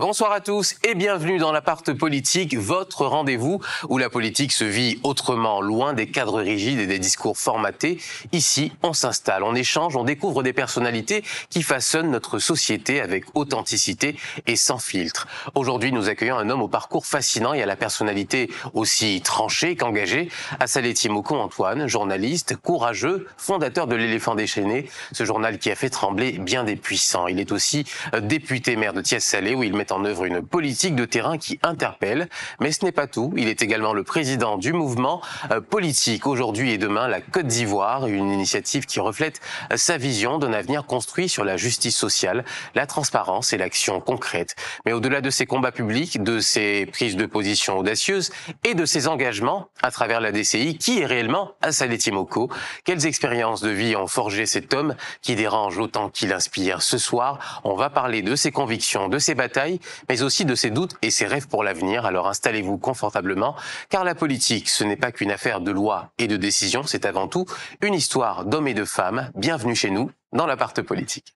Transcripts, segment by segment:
Bonsoir à tous et bienvenue dans l'Appart Politique, votre rendez-vous où la politique se vit autrement, loin des cadres rigides et des discours formatés. Ici, on s'installe, on échange, on découvre des personnalités qui façonnent notre société avec authenticité et sans filtre. Aujourd'hui, nous accueillons un homme au parcours fascinant et à la personnalité aussi tranchée qu'engagée. Assaleti Moko Antoine, journaliste, courageux, fondateur de l'Éléphant déchaîné, ce journal qui a fait trembler bien des puissants. Il est aussi député maire de Thiès-Salé où il met en œuvre une politique de terrain qui interpelle. Mais ce n'est pas tout. Il est également le président du mouvement politique aujourd'hui et demain, la Côte d'Ivoire, une initiative qui reflète sa vision d'un avenir construit sur la justice sociale, la transparence et l'action concrète. Mais au-delà de ses combats publics, de ses prises de position audacieuses et de ses engagements à travers la DCI, qui est réellement Assaleti Moko? Quelles expériences de vie ont forgé cet homme qui dérange autant qu'il inspire? Ce soir, on va parler de ses convictions, de ses batailles, mais aussi de ses doutes et ses rêves pour l'avenir. Alors installez-vous confortablement, car la politique, ce n'est pas qu'une affaire de loi et de décision, c'est avant tout une histoire d'hommes et de femmes. Bienvenue chez nous, dans l'Appart Politique.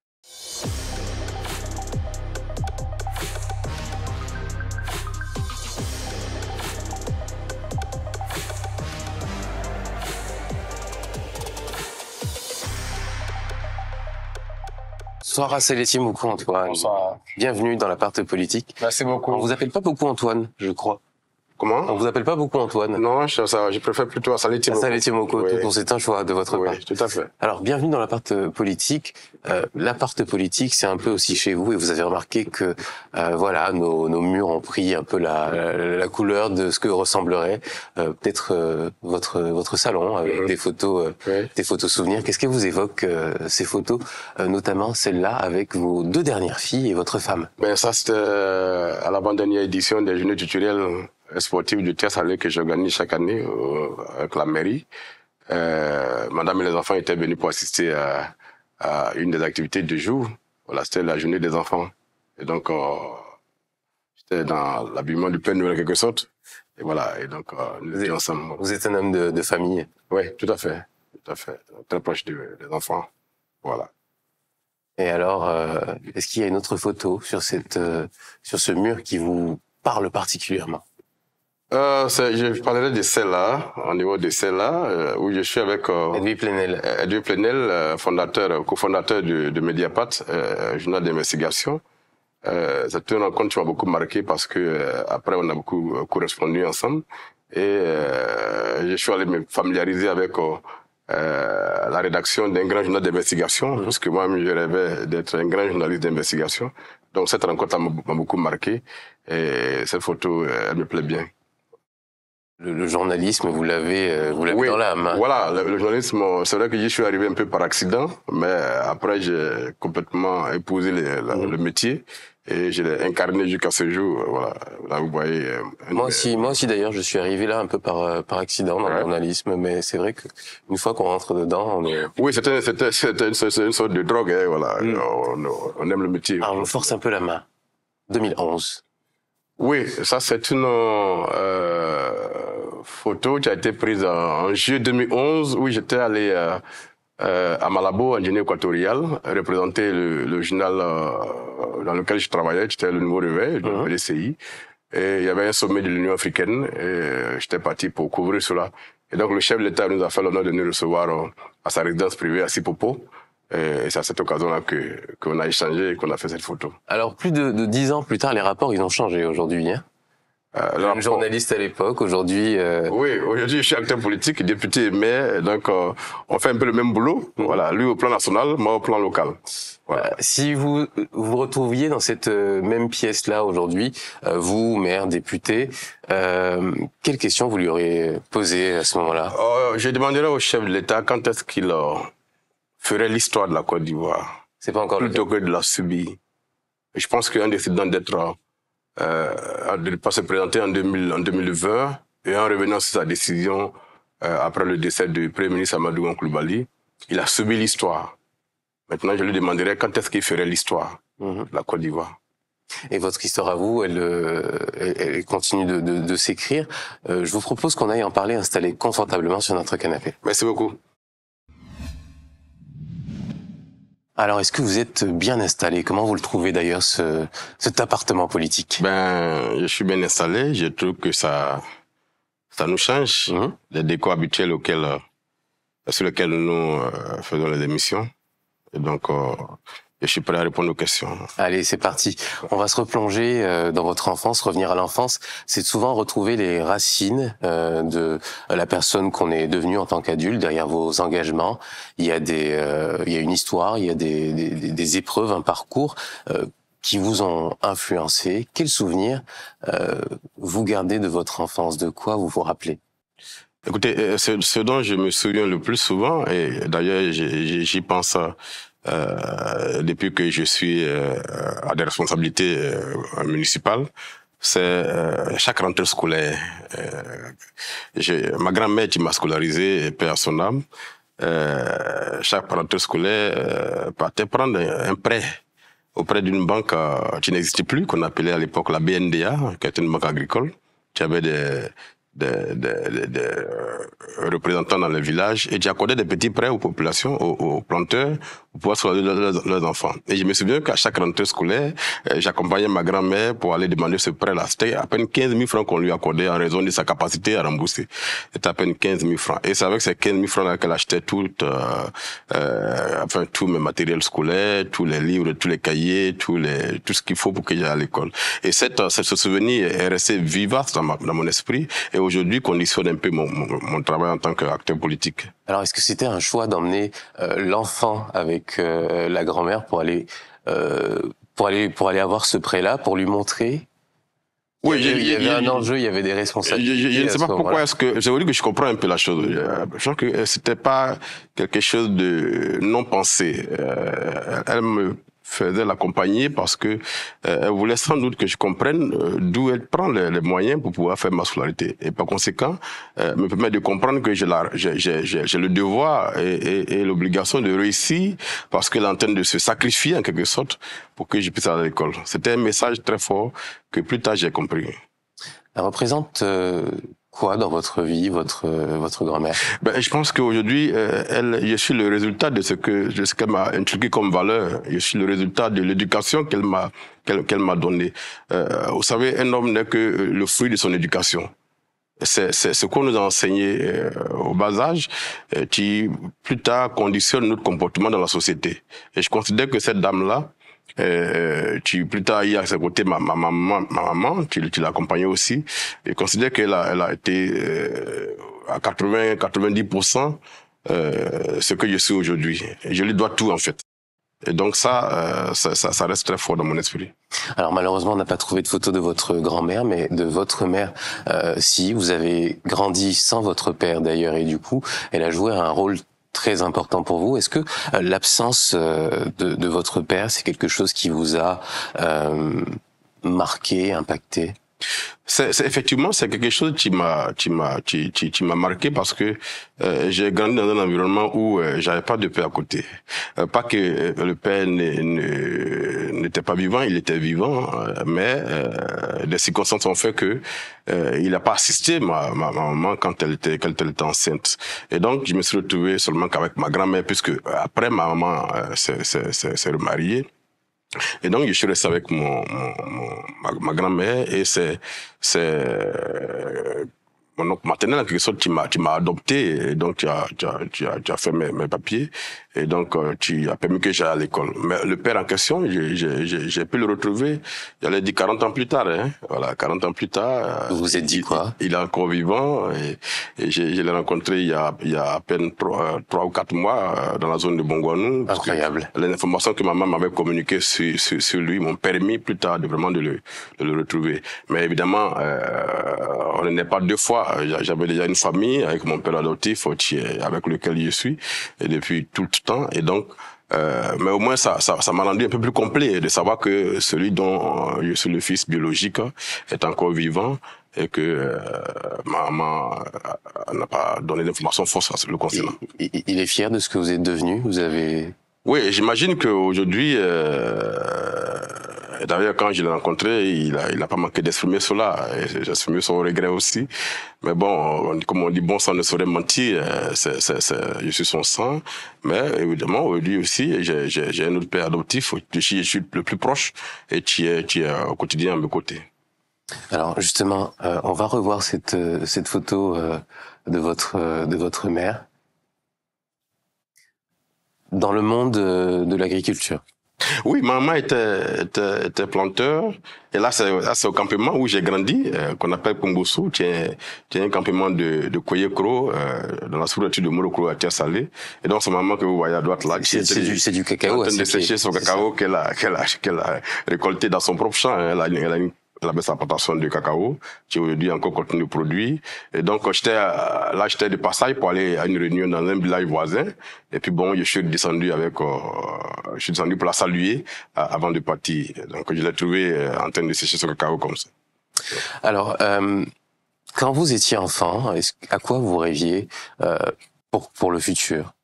Bonsoir Assaleti Moko Antoine. Bonsoir. Bienvenue dans l'Appart Politique. Merci beaucoup. On vous appelle pas beaucoup Antoine, je crois. Comment? On vous appelle pas beaucoup Antoine. Non, je préfère plutôt Assaleti Moko. Assaleti Moko, Oui. c'est un choix de votre part. Oui, tout à fait. Alors, bienvenue dans l'Appart Politique. L'Appart Politique, c'est un peu aussi chez vous, et vous avez remarqué que voilà, nos murs ont pris un peu la couleur de ce que ressemblerait peut-être votre salon avec des photos souvenirs. Qu'est-ce que vous évoque ces photos, notamment celle-là avec vos deux dernières filles et votre femme? Ben ça c'était à l'avant-dernière édition des Journées culturelles sportives de Thiès-Salé que j'organise chaque année avec la mairie. Madame et les enfants étaient venus pour assister à une des activités du jour. Voilà, c'était la journée des enfants. Et donc, j'étais dans l'habillement du Père Noël en quelque sorte. Et voilà, et donc, nous étions ensemble. Vous êtes un homme de famille. Oui, tout à fait. Tout à fait. Très proche des enfants. Voilà. Et alors, est-ce qu'il y a une autre photo sur ce mur qui vous parle particulièrement? Je parlerai de celle-là, au niveau de celle-là, où je suis avec Edwy Plenel. Edwy Plenel, cofondateur de Mediapart, journal d'investigation. C'est une rencontre qui m'a beaucoup marqué parce que après on a beaucoup correspondu ensemble et je suis allé me familiariser avec la rédaction d'un grand journal d'investigation, parce que moi-même je rêvais d'être un grand journaliste d'investigation. Donc cette rencontre m'a beaucoup marqué et cette photo, elle me plaît bien. Le journalisme, vous l'avez oui, dans l'âme. Voilà, le journalisme, c'est vrai que j'y suis arrivé un peu par accident, mais après j'ai complètement épousé le métier et je l'ai incarné jusqu'à ce jour. Voilà, là vous voyez. Moi aussi d'ailleurs, je suis arrivé là un peu par accident dans le journalisme, mais c'est vrai que une fois qu'on rentre dedans, on est. Oui, c'est une sorte de drogue, hein, voilà. On aime le métier. Alors, on force un peu la main. 2011. Oui, ça c'est une photo qui a été prise en juillet 2011 où j'étais allé à Malabo, en Guinée équatoriale, représenter le journal dans lequel je travaillais, c'était le Nouveau Réveil, le DCI. Et il y avait un sommet de l'Union africaine et j'étais parti pour couvrir cela. Et donc le chef de l'État nous a fait l'honneur de nous recevoir à sa résidence privée à Sipopo. Et c'est à cette occasion-là qu'on a échangé et qu'on a fait cette photo. Alors, plus de 10 ans plus tard, les rapports, ils ont changé aujourd'hui, hein? Journaliste à l'époque, aujourd'hui... Oui, aujourd'hui, je suis acteur politique, député et maire, donc on fait un peu le même boulot. Voilà, lui au plan national, moi au plan local. Voilà. Si vous vous retrouviez dans cette même pièce-là aujourd'hui, vous, maire, député, quelle question vous lui auriez posée à ce moment-là? Je demanderais au chef de l'État quand est-ce qu'il ferait l'histoire de la Côte d'Ivoire. C'est pas encore plutôt que de la subir. Et je pense qu'en décidant d'être de ne pas se présenter en 2020 et en revenant sur sa décision après le décès du Premier ministre Amadou Coulibaly, il a subi l'histoire. Maintenant, je lui demanderai quand est-ce qu'il ferait l'histoire de la Côte d'Ivoire. Et votre histoire à vous, elle continue de s'écrire. Je vous propose qu'on aille en parler installé confortablement sur notre canapé. Merci beaucoup. Alors, est-ce que vous êtes bien installé? Comment vous le trouvez d'ailleurs, cet appartement politique? Ben, je suis bien installé. Je trouve que ça nous change des décors habituels sur lesquels nous faisons les émissions. Et donc, je suis prêt à répondre aux questions. Allez, c'est parti. On va se replonger dans votre enfance, revenir à l'enfance. C'est souvent retrouver les racines de la personne qu'on est devenue en tant qu'adulte, derrière vos engagements. Il y a une histoire, il y a des épreuves, un parcours qui vous ont influencé. Quel souvenir vous gardez de votre enfance? De quoi vous vous rappelez? Écoutez, ce dont je me souviens le plus souvent, et d'ailleurs j'y pense depuis que je suis à des responsabilités municipales, c'est chaque rentrée scolaire. Ma grand-mère qui m'a scolarisé, paix à son âme, chaque rentrée scolaire partait prendre un prêt auprès d'une banque qui n'existait plus, qu'on appelait à l'époque la BNDA, qui était une banque agricole, qui avait des représentants dans les villages et qui accordaient des petits prêts aux populations, aux planteurs, pour pouvoir scolariser leurs enfants. Et je me souviens qu'à chaque rentrée scolaire, j'accompagnais ma grand-mère pour aller demander ce prêt-là. C'était à peine 15 000 francs qu'on lui accordait en raison de sa capacité à rembourser. C'était à peine 15 000 francs. Et c'est avec ces 15 000 francs-là qu'elle achetait tous mes matériels scolaires, tous les livres, tous les cahiers, tout ce qu'il faut pour que j'aille à l'école. Et ce souvenir est resté vivace dans mon esprit et aujourd'hui conditionne un peu mon travail en tant qu'acteur politique. Alors, est-ce que c'était un choix d'emmener l'enfant avec la grand-mère pour aller avoir ce prêt-là, pour lui montrer? Oui, il y avait un enjeu, il y avait des responsabilités. Je ne sais pas pourquoi est-ce que j'ai voulu que je comprenne un peu la chose. Je pense que c'était pas quelque chose de non pensé. Elle me faisait l'accompagner parce que elle voulait sans doute que je comprenne d'où elle prend les moyens pour pouvoir faire ma scolarité. Et par conséquent, me permet de comprendre que j'ai le devoir et l'obligation de réussir parce qu'elle est en train de se sacrifier en quelque sorte pour que je puisse aller à l'école. C'était un message très fort que plus tard j'ai compris. Elle représente quoi dans votre vie, votre grand-mère? Ben, je pense qu'aujourd'hui, je suis le résultat de ce qu'elle m'a inculqué comme valeur. Je suis le résultat de l'éducation qu'elle m'a donnée. Vous savez, un homme n'est que le fruit de son éducation. C'est ce qu'on nous a enseigné au bas âge qui plus tard conditionne notre comportement dans la société. Et je considère que cette dame-là, plus tard, il y a à ses côtés ma maman, qui l'accompagnait aussi. Je considère qu'elle a été à 90% ce que je suis aujourd'hui. Et je lui dois tout en fait. Et donc ça reste très fort dans mon esprit. Alors malheureusement, on n'a pas trouvé de photo de votre grand-mère, mais de votre mère, si. Vous avez grandi sans votre père d'ailleurs, et du coup, elle a joué un rôle très important pour vous. Est-ce que l'absence de votre père, c'est quelque chose qui vous a marqué, impacté? Effectivement, c'est quelque chose qui m'a marqué parce que j'ai grandi dans un environnement où j'avais pas de père à côté. Pas que le père n'était pas vivant, il était vivant, mais les circonstances ont fait que il n'a pas assisté ma maman quand elle était enceinte. Et donc je me suis retrouvé seulement qu'avec ma grand-mère puisque après ma maman s'est remariée. Et donc, je suis resté avec ma grand-mère et c'est mon oncle maternel, en quelque sorte, qui m'a adopté. Et donc, tu as fait mes papiers. Et donc, tu as permis que j'aille à l'école. Mais le père en question, j'ai pu le retrouver, j'allais dire 40 ans plus tard, hein. Voilà, 40 ans plus tard. Vous vous êtes dit quoi? Il est encore vivant et je l'ai rencontré il y a à peine 3 ou 4 mois dans la zone de Bongouanou. Incroyable. Les informations que ma maman m'avait communiquées sur lui m'ont permis plus tard de vraiment de le retrouver. Mais évidemment, on n'est pas deux fois. J'avais déjà une famille avec mon père adoptif, avec lequel je suis, et depuis tout le temps. Et donc, mais au moins ça m'a rendu un peu plus complet de savoir que celui dont je suis le fils biologique est encore vivant et que ma maman n'a pas donné d'informations fausses le concernant. Il est fier de ce que vous êtes devenu? Vous avez... Oui, j'imagine qu'aujourd'hui, D'ailleurs, quand je l'ai rencontré, il a pas manqué d'exprimer cela. J'ai exprimé son regret aussi. Mais bon, comme on dit, bon sang ne saurait mentir. Je suis son sang. Mais évidemment, lui aussi, j'ai un autre père adoptif. Je suis le plus proche et qui est au quotidien à mes côtés. Alors justement, on va revoir cette photo de votre mère dans le monde de l'agriculture. Oui, maman était planteur. Et là, c'est au campement où j'ai grandi, qu'on appelle Pombossou, qui est un campement de Koyekro, dans la sous-préfecture de Morokro à Terre-Salée. Et donc, c'est maman que vous voyez à droite là. C'est du cacao. En train de sécher son cacao qu'elle a récolté dans son propre champ. Elle avait sa plantation de cacao, qui aujourd'hui encore continue de produire. Et donc, j'étais de passage pour aller à une réunion dans un village voisin. Et puis bon, je suis descendu pour la saluer avant de partir. Donc, je l'ai trouvé en train de sécher son cacao comme ça. Alors, quand vous étiez enfant, à quoi vous rêviez pour le futur?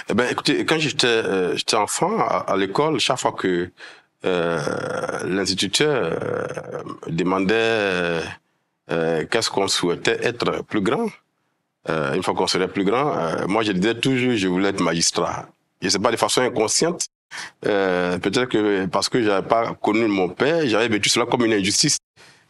Eh ben, écoutez, quand j'étais enfant à l'école, chaque fois que l'instituteur demandait qu'est-ce qu'on souhaitait être plus grand. Une fois qu'on serait plus grand, moi je disais toujours je voulais être magistrat. Je sais pas de façon inconsciente, peut-être que parce que j'avais pas connu mon père, j'avais vécu cela comme une injustice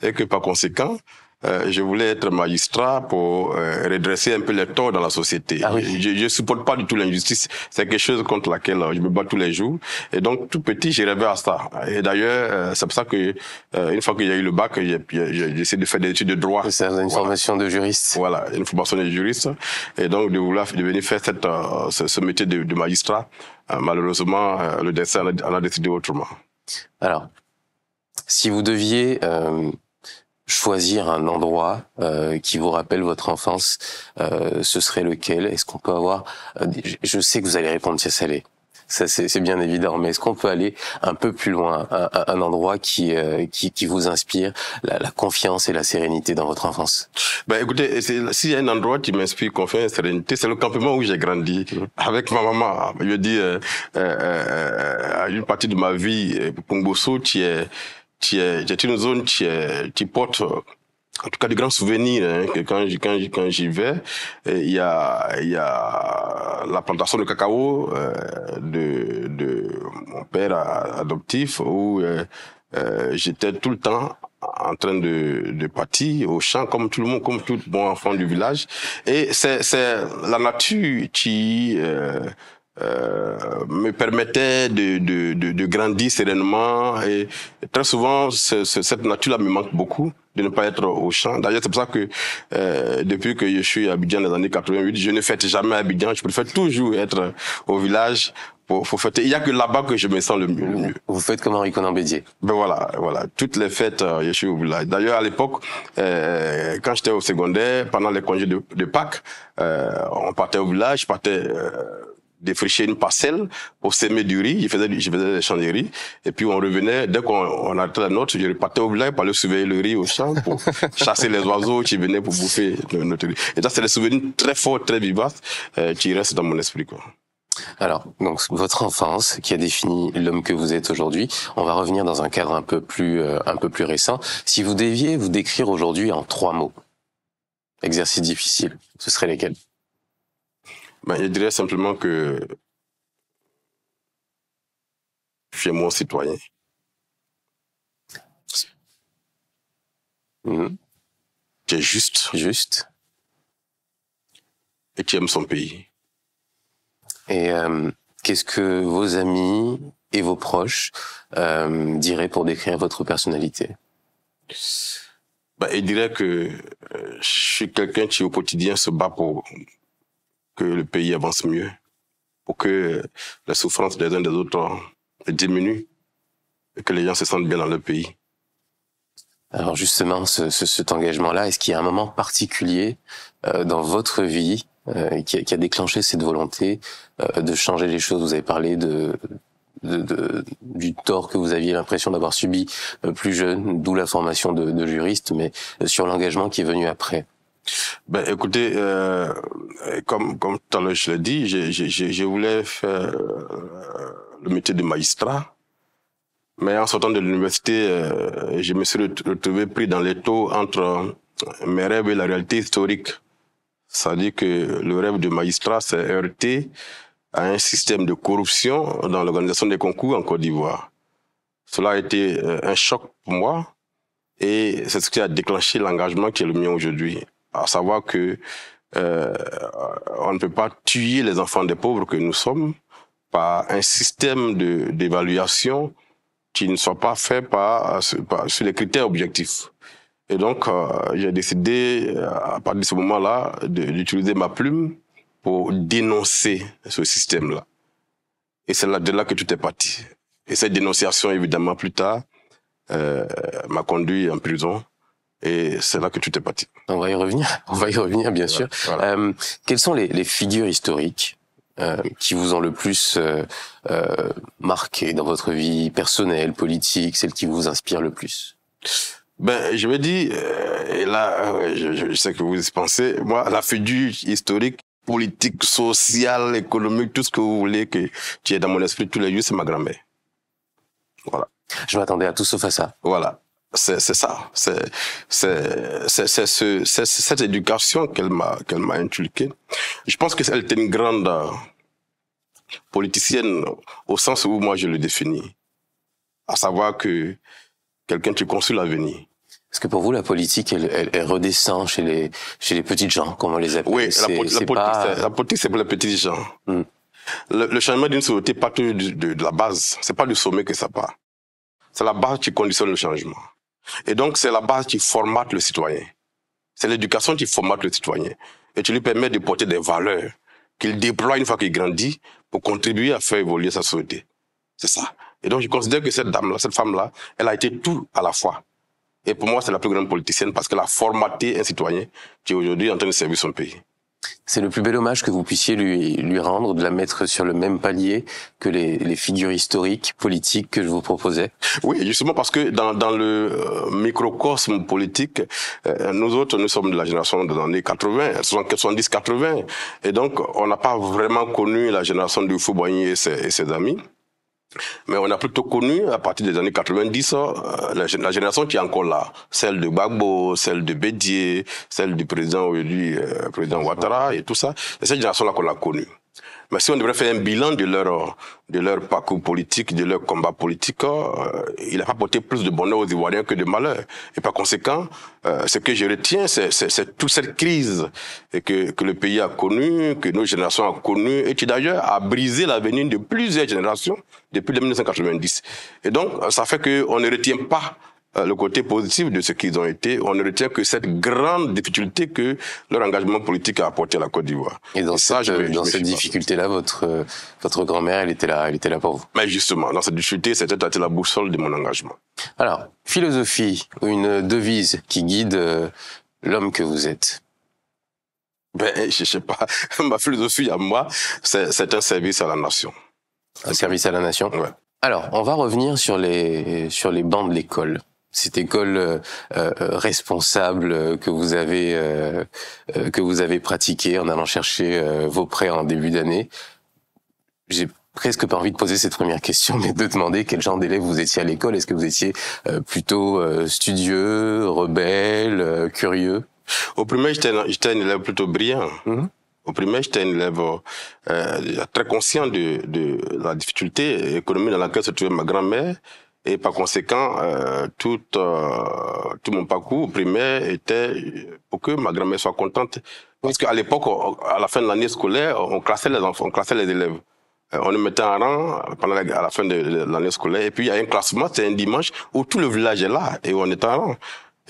et que par conséquent je voulais être magistrat pour redresser un peu les torts dans la société. Ah oui. Je supporte pas du tout l'injustice. C'est quelque chose contre laquelle je me bats tous les jours. Et donc, tout petit, j'ai rêvé à ça. Et d'ailleurs, c'est pour ça que une fois que j'ai eu le bac, j'ai essayé de faire des études de droit. C'est une formation de juriste. Voilà, une formation de juriste. Et donc, de venir faire ce métier de magistrat. Malheureusement, le destin en a décidé autrement. Alors, si vous deviez choisir un endroit qui vous rappelle votre enfance, ce serait lequel? Est-ce qu'on peut avoir... je sais que vous allez répondre Tias-Salé, ça c'est bien évident, mais est-ce qu'on peut aller un peu plus loin, un endroit qui vous inspire la confiance et la sérénité dans votre enfance? Ben écoutez, s'il y a un endroit qui m'inspire confiance et sérénité, c'est le campement où j'ai grandi avec ma maman. Je veux dire, une partie de ma vie, Pombossou, qui est une zone qui porte en tout cas de grands souvenirs, hein, que quand j'y vais, il y a la plantation de cacao de mon père adoptif où j'étais tout le temps en train de partir au champ comme tout le monde, comme tout bon enfant du village. Et c'est la nature qui me permettait de grandir sereinement, et très souvent cette nature-là me manque beaucoup, de ne pas être au champ. D'ailleurs, c'est pour ça que depuis que je suis à Abidjan dans les années 88, je ne fête jamais à Abidjan. Je préfère toujours être au village pour fêter. Il y a que là-bas que je me sens le mieux. Vous faites comme Henri Conan Bédier. Ben voilà. Toutes les fêtes, je suis au village. D'ailleurs, à l'époque, quand j'étais au secondaire, pendant les congés de Pâques, on partait au village, je partais défricher une parcelle pour s'aimer du riz. Je faisais des champs de riz. Et puis on revenait, dès qu'on arrêtait la nôtre, je repartais au village pour aller surveiller le riz au champ, pour chasser les oiseaux qui venaient pour bouffer notre riz. Et ça, c'est des souvenirs très forts, très vivaces, qui restent dans mon esprit, quoi. Alors, donc votre enfance qui a défini l'homme que vous êtes aujourd'hui. On va revenir dans un cadre un peu plus récent. Si vous deviez vous décrire aujourd'hui en 3 mots, exercice difficile, ce serait lesquels? Ben, je dirais simplement que je suis mon citoyen. Qui est juste. Juste. Et qui aime son pays. Et qu'est-ce que vos amis et vos proches diraient pour décrire votre personnalité? Ben, ils diraient que je suis quelqu'un qui au quotidien se bat pour que le pays avance mieux, pour que les souffrances des uns des autres diminuent et que les gens se sentent bien dans leur pays. Alors justement, cet engagement-là, est-ce qu'il y a un moment particulier dans votre vie qui a déclenché cette volonté de changer les choses? Vous avez parlé du tort que vous aviez l'impression d'avoir subi plus jeune, d'où la formation de juriste, mais sur l'engagement qui est venu après. Ben, écoutez, comme tout à l'heure je l'ai dit, je voulais faire le métier de magistrat, Mais en sortant de l'université, je me suis retrouvé pris dans l'étau entre mes rêves et la réalité historique. C'est-à-dire que le rêve de magistrat s'est heurté à un système de corruption dans l'organisation des concours en Côte d'Ivoire. Cela a été un choc pour moi et c'est ce qui a déclenché l'engagement qui est le mien aujourd'hui. À savoir que on ne peut pas tuer les enfants des pauvres que nous sommes par un système d'évaluation qui ne soit pas fait sur les critères objectifs. Et donc, j'ai décidé, à partir de ce moment-là, d'utiliser ma plume pour dénoncer ce système-là. Et c'est de là que tout est parti. Et cette dénonciation, évidemment, plus tard, m'a conduit en prison. Et c'est là que tout est parti. On va y revenir, bien sûr. Voilà. Quelles sont les figures historiques qui vous ont le plus marqué dans votre vie personnelle, politique, celles qui vous inspirent le plus? Ben, je vais dire, et là, je sais que vous y pensez, moi, la figure historique, politique, sociale, économique, tout ce que vous voulez qui est dans mon esprit tous les jours, c'est ma grand-mère. Voilà. Je m'attendais à tout sauf à ça. Voilà. C'est ça. C'est cette éducation qu'elle m'a inculquée. Je pense que elle était une grande politicienne au sens où moi je le définis. À savoir que quelqu'un qui construit l'avenir. Parce que pour vous, la politique, elle redescend chez les petites gens, comme on les appelle. Oui, la politique, c'est pour les petits gens. Le changement d'une société part de la base. C'est pas du sommet que ça part. C'est la base qui conditionne le changement. Et donc, c'est la base qui formate le citoyen. C'est l'éducation qui formate le citoyen. Et qui lui permet de porter des valeurs qu'il déploie une fois qu'il grandit pour contribuer à faire évoluer sa société. C'est ça. Et donc, je considère que cette dame-là, cette femme-là, elle a été tout à la fois. Et pour moi, c'est la plus grande politicienne parce qu'elle a formaté un citoyen qui est aujourd'hui en train de servir son pays. C'est le plus bel hommage que vous puissiez lui rendre, de la mettre sur le même palier que les figures historiques, politiques que je vous proposais. Oui, justement parce que dans le microcosme politique, nous autres, nous sommes de la génération des années 80, 70-80. Et donc, on n'a pas vraiment connu la génération de Houphouët-Boigny et ses amis. Mais on a plutôt connu, à partir des années 90, la génération qui est encore là. Celle de Gbagbo, celle de Bédié, celle du président aujourd'hui, président Ouattara et tout ça. C'est cette génération-là qu'on a connue. Mais si on devrait faire un bilan de leur parcours politique, de leur combat politique, il n'a pas porté plus de bonheur aux Ivoiriens que de malheur. Et par conséquent, ce que je retiens, c'est toute cette crise que le pays a connue, que nos générations ont connue, et qui d'ailleurs a brisé l'avenir de plusieurs générations depuis 1990. Et donc, ça fait qu'on ne retient pas le côté positif de ce qu'ils ont été, on ne retient que cette grande difficulté que leur engagement politique a apporté à la Côte d'Ivoire. Et dans cette difficulté-là, votre grand-mère, elle était là pour vous. Mais justement, dans cette difficulté, c'était la boussole de mon engagement. Alors, philosophie, une devise qui guide l'homme que vous êtes. Ben, je sais pas. Ma philosophie à moi, c'est un service à la nation. Un service à la nation. Ouais. Alors, on va revenir sur les bancs de l'école. Cette école responsable que vous avez pratiquée en allant chercher vos prêts en début d'année. J'ai presque pas envie de poser cette première question, mais de demander quel genre d'élève vous étiez à l'école. Est-ce que vous étiez plutôt studieux, rebelle, curieux? Au primaire, j'étais un élève plutôt brillant. Au primaire, j'étais un élève très conscient de la difficulté économique dans laquelle se trouvait ma grand-mère. Et par conséquent, tout mon parcours au primaire était pour que ma grand-mère soit contente. Parce qu'à l'époque, à la fin de l'année scolaire, on classait les enfants, on classait les élèves. On les mettait en rang à la fin de l'année scolaire. Et puis, il y a un classement, c'est un dimanche, où tout le village est là et où on est en rang.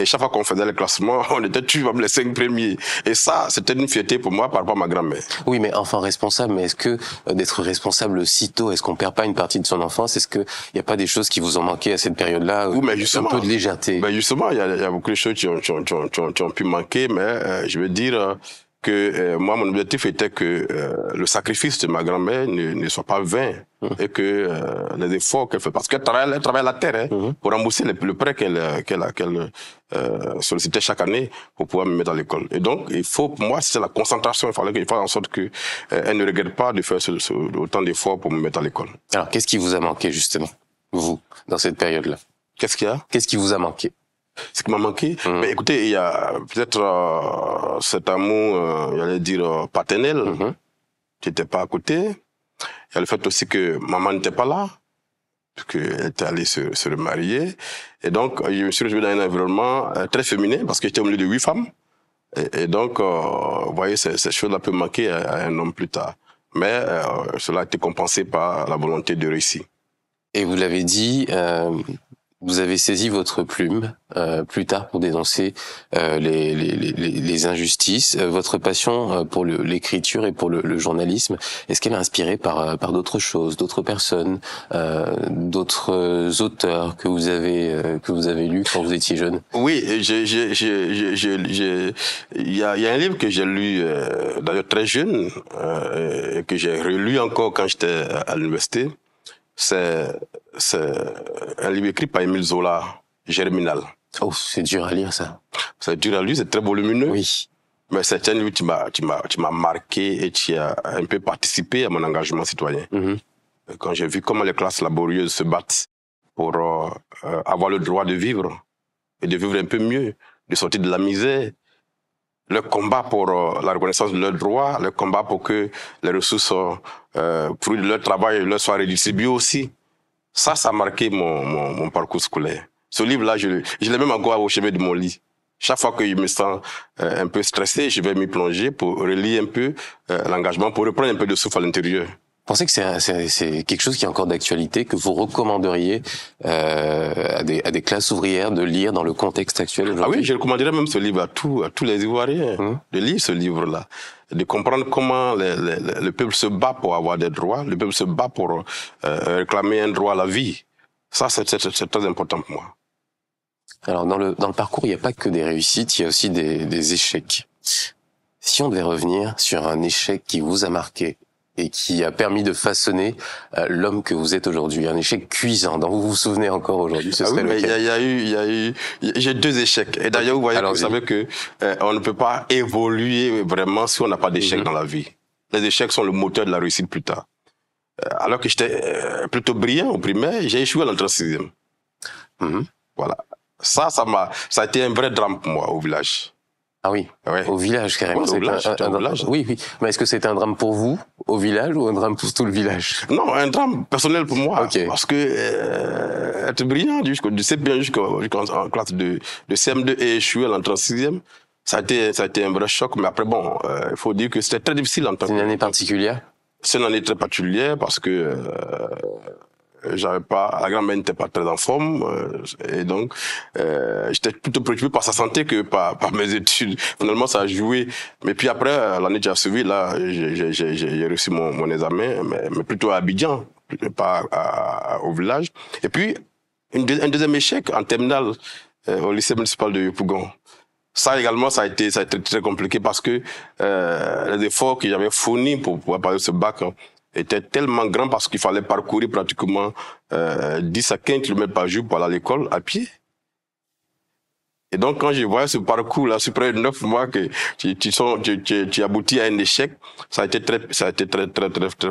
Et chaque fois qu'on faisait le classement, on était toujours les 5 premiers. Et ça, c'était une fierté pour moi par rapport à ma grand-mère. Oui, mais enfant responsable, mais est-ce que d'être responsable si tôt, est-ce qu'on perd pas une partie de son enfance? Est-ce qu'il n'y a pas des choses qui vous ont manqué à cette période-là? Oui, mais justement, un peu de légèreté. Ben justement, il y a beaucoup de choses qui ont pu manquer, mais je veux dire que moi, mon objectif était que le sacrifice de ma grand-mère ne soit pas vain et que les efforts qu'elle fait, parce qu'elle travaille la terre pour rembourser le prêt qu'elle sollicitait chaque année pour pouvoir me mettre à l'école. Et donc, il faut, pour moi, c'est la concentration. Il fallait qu'il fasse en sorte que elle ne regrette pas de faire autant d'efforts pour me mettre à l'école. Alors, qu'est-ce qui vous a manqué, justement? vous, dans cette période-là? Qu'est-ce qu'il y a? Qu'est-ce qui vous a manqué? Ce qui m'a manqué, mais écoutez, il y a peut-être cet amour, j'allais dire, paternel, qui n'était pas à côté. Il y a le fait aussi que maman n'était pas là, parce qu'elle était allée se remarier. Et donc, je me suis retrouvé dans un environnement très féminin, parce que j'étais au milieu de 8 femmes. Et donc, vous voyez, ces choses-là peuvent manquer à un homme plus tard. Mais cela a été compensé par la volonté de réussir. Et vous l'avez dit, vous avez saisi votre plume plus tard pour dénoncer les injustices. Votre passion pour l'écriture et pour le journalisme, est-ce qu'elle est inspirée par d'autres choses, d'autres personnes, d'autres auteurs que vous avez lus quand vous étiez jeune? Oui, il y a un livre que j'ai lu d'ailleurs très jeune et que j'ai relu encore quand j'étais à l'université. C'est un livre écrit par Émile Zola, Germinal. Oh, c'est dur à lire, ça. C'est dur à lire, c'est très volumineux. Oui. Mais c'est un livre qui m'a marqué et qui a un peu participé à mon engagement citoyen. Quand j'ai vu comment les classes laborieuses se battent pour avoir le droit de vivre et de vivre un peu mieux, de sortir de la misère, le combat pour la reconnaissance de leurs droits, le combat pour que les ressources fruits de leur travail leur soient redistribuées aussi. Ça a marqué mon parcours scolaire. Ce livre-là, je l'ai même encore au chevet de mon lit. Chaque fois que je me sens un peu stressé, je vais m'y plonger pour relire un peu l'engagement, pour reprendre un peu de souffle à l'intérieur. Vous pensez que c'est quelque chose qui est encore d'actualité, que vous recommanderiez à des classes ouvrières de lire dans le contexte actuel aujourd'hui? Ah oui, je recommanderais même ce livre à tous les Ivoiriens, de lire ce livre-là, de comprendre comment le peuple se bat pour avoir des droits, le peuple se bat pour réclamer un droit à la vie. Ça, c'est très important pour moi. Alors, dans le parcours, il n'y a pas que des réussites, il y a aussi des échecs. Si on devait revenir sur un échec qui vous a marqué, et qui a permis de façonner l'homme que vous êtes aujourd'hui, un échec cuisant dont vous vous souvenez encore aujourd'hui, ce serait lequel? Il y a eu, j'ai 2 échecs. Et d'ailleurs, vous savez que on ne peut pas évoluer vraiment si on n'a pas d'échecs dans la vie. Les échecs sont le moteur de la réussite plus tard. Alors que j'étais plutôt brillant au primaire, j'ai échoué à l'entrée en 6e. Voilà. Ça a été un vrai drame pour moi au village. Ah oui, ouais. Au village carrément. Ouais, au village, un village. Oui. Mais est-ce que c'était un drame pour vous, au village, ou un drame pour tout le village? Non, un drame personnel pour moi. Okay. Parce que être brillant du CP jusqu'en classe de CM2 et échouer à l'entrée en 6e, ça a été un vrai choc. Mais après, bon, il faut dire que c'était très difficile en tant que... C'est une année particulière? C'est une année très particulière parce que la grand-mère n'était pas très en forme et donc j'étais plutôt préoccupé par sa santé que par mes études. Finalement, ça a joué. Mais puis après, l'année qui a suivi, là, j'ai reçu mon examen, mais plutôt à Abidjan, pas au village. Et puis, un deuxième échec en terminale au lycée municipal de Yopougon. Ça également, ça a été très compliqué parce que les efforts que j'avais fournis pour pouvoir passer ce bac était tellement grand parce qu'il fallait parcourir pratiquement 10 à 15 km par jour pour aller à l'école à pied. Et donc, quand je voyais ce parcours-là, sur près de 9 mois que tu aboutis à un échec, ça a été très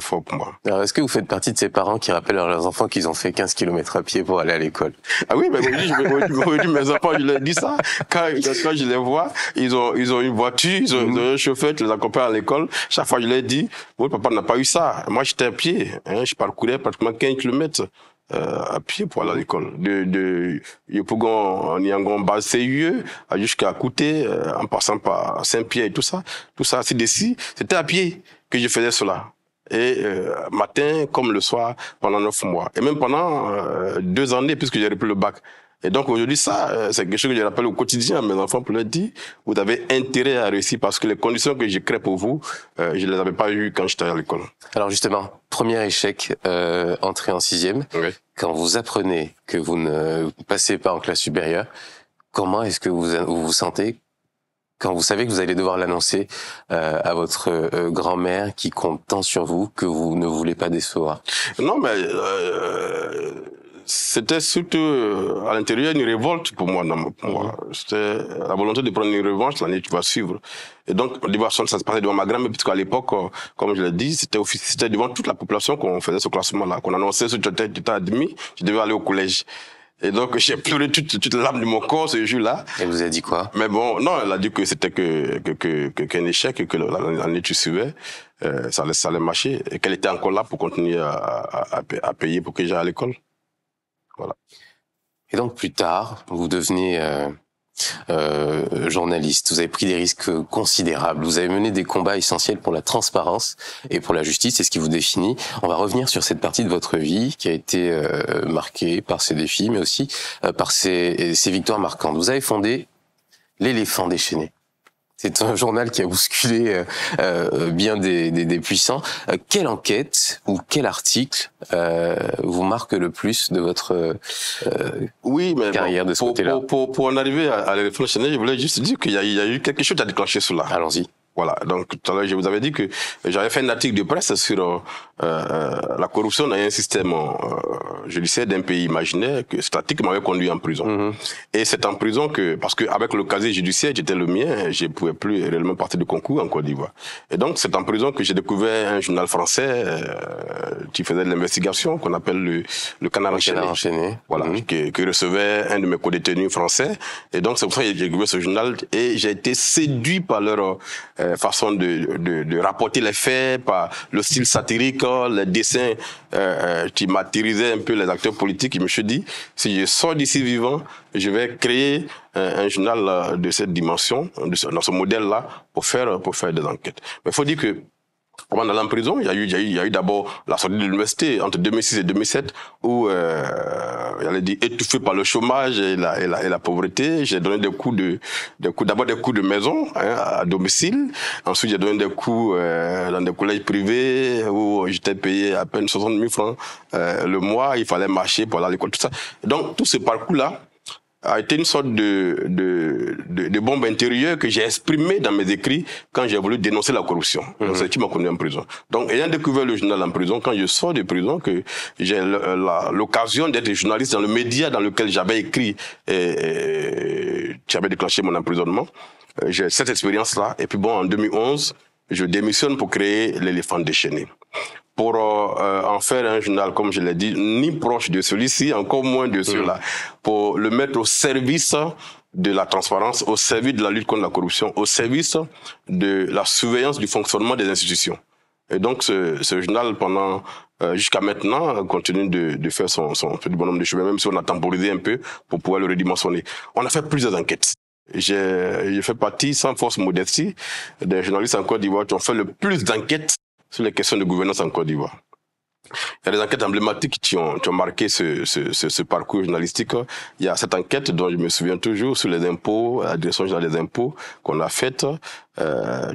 fort pour moi. Alors, est-ce que vous faites partie de ces parents qui rappellent à leurs enfants qu'ils ont fait 15 km à pied pour aller à l'école? Ah oui, mais aujourd'hui, mes enfants, je leur dis ça. Quand je les vois, ils ont une voiture, ils ont un chauffeur qui les accompagne à l'école. Chaque fois, je leur dis, votre papa n'a pas eu ça. Moi, j'étais à pied. Je parcourais pratiquement 15 km. À pied pour aller à l'école. De Yopougon, Niangon, Basse-Seyeux, jusqu'à Kouté, en passant par Saint-Pierre et tout ça, c'est d'ici, c'était à pied que je faisais cela. Et matin comme le soir, pendant 9 mois. Et même pendant 2 années, puisque j'ai repris le bac. Et donc aujourd'hui, ça, c'est quelque chose que je rappelle au quotidien à mes enfants pour leur dire, vous avez intérêt à réussir parce que les conditions que j'ai créées pour vous, je les avais pas eues quand j'étais à l'école. Alors justement, premier échec, entrée en 6e. Oui. Quand vous apprenez que vous ne passez pas en classe supérieure, comment est-ce que vous vous sentez quand vous savez que vous allez devoir l'annoncer à votre grand-mère qui compte tant sur vous que vous ne voulez pas décevoir? Non, mais c'était surtout à l'intérieur une révolte pour moi. C'était la volonté de prendre une revanche l'année qui va suivre. Et donc, ça se passait devant ma grand-mère, puisqu'à l'époque, comme je l'ai dit, c'était devant toute la population qu'on faisait ce classement-là, qu'on annonçait si tu étais admis, tu devais aller au collège. Et donc, j'ai pleuré toute l'âme de mon corps ce jour-là. Et vous a dit quoi? Mais bon, non, elle a dit que c'était qu'un échec et que l'année qui suivait, ça allait marcher et qu'elle était encore là pour continuer à payer pour que j'aille à l'école. Voilà. Et donc, plus tard, vous devenez journaliste. Vous avez pris des risques considérables. Vous avez mené des combats essentiels pour la transparence et pour la justice. C'est ce qui vous définit. On va revenir sur cette partie de votre vie qui a été marquée par ces défis, mais aussi par ces victoires marquantes. Vous avez fondé l'Éléphant déchaîné. C'est un journal qui a bousculé bien des puissants. Quelle enquête ou quel article vous marque le plus de votre carrière de ce côté-là? Pour en arriver à l'Éléphant déchaîné, je voulais juste dire qu'il y a eu quelque chose à déclencher cela. Allons-y. Voilà, donc tout à l'heure je vous avais dit que j'avais fait un article de presse sur la corruption dans un système judiciaire d'un pays imaginaire. Que cet article m'avait conduit en prison. Et c'est en prison parce que avec le casier judiciaire, j'étais le mien, je ne pouvais plus réellement partir de concours en Côte d'Ivoire. Et donc c'est en prison que j'ai découvert un journal français qui faisait de l'investigation, qu'on appelle le Canard enchaîné. Voilà, que recevait un de mes co-détenus français. Et donc c'est pour ça que j'ai découvert ce journal et j'ai été séduit par leur façon de rapporter les faits, par le style satirique, les dessins qui martyrisaient un peu les acteurs politiques. Je me suis dit, si je sors d'ici vivant, je vais créer un journal de cette dimension, dans ce modèle-là, pour faire des enquêtes. Mais il faut dire que avant d'aller en prison, il y a eu d'abord la sortie de l'université entre 2006 et 2007 où j'allais dire étouffé par le chômage et la pauvreté. J'ai donné d'abord des cours de maison à domicile. Ensuite, j'ai donné des cours dans des collèges privés où j'étais payé à peine 60 000 francs le mois. Il fallait marcher pour aller à l'école, tout ça. Donc tout ce parcours-là a été une sorte de bombe intérieure que j'ai exprimée dans mes écrits quand j'ai voulu dénoncer la corruption. C'est ce qui m'a conduit en prison. Donc, ayant découvert le journal en prison, quand je sors de prison, que j'ai l'occasion d'être journaliste dans le média dans lequel j'avais écrit et qui avait déclenché mon emprisonnement, j'ai cette expérience-là. Et puis bon, en 2011, je démissionne pour créer l'Éléphant déchaîné. Pour en faire un journal, comme je l'ai dit, ni proche de celui-ci, encore moins de ceux-là, pour le mettre au service de la transparence, au service de la lutte contre la corruption, au service de la surveillance du fonctionnement des institutions. Et donc, ce journal, jusqu'à maintenant, continue de faire son petit bonhomme de chemin, même si on a temporisé un peu pour pouvoir le redimensionner. On a fait plusieurs enquêtes. J'ai fait partie, sans force modestie, des journalistes en Côte d'Ivoire qui ont fait le plus d'enquêtes sur les questions de gouvernance en Côte d'Ivoire. Il y a des enquêtes emblématiques qui ont marqué ce parcours journalistique. Il y a cette enquête dont je me souviens toujours sur les impôts, la direction générale des impôts qu'on a faite,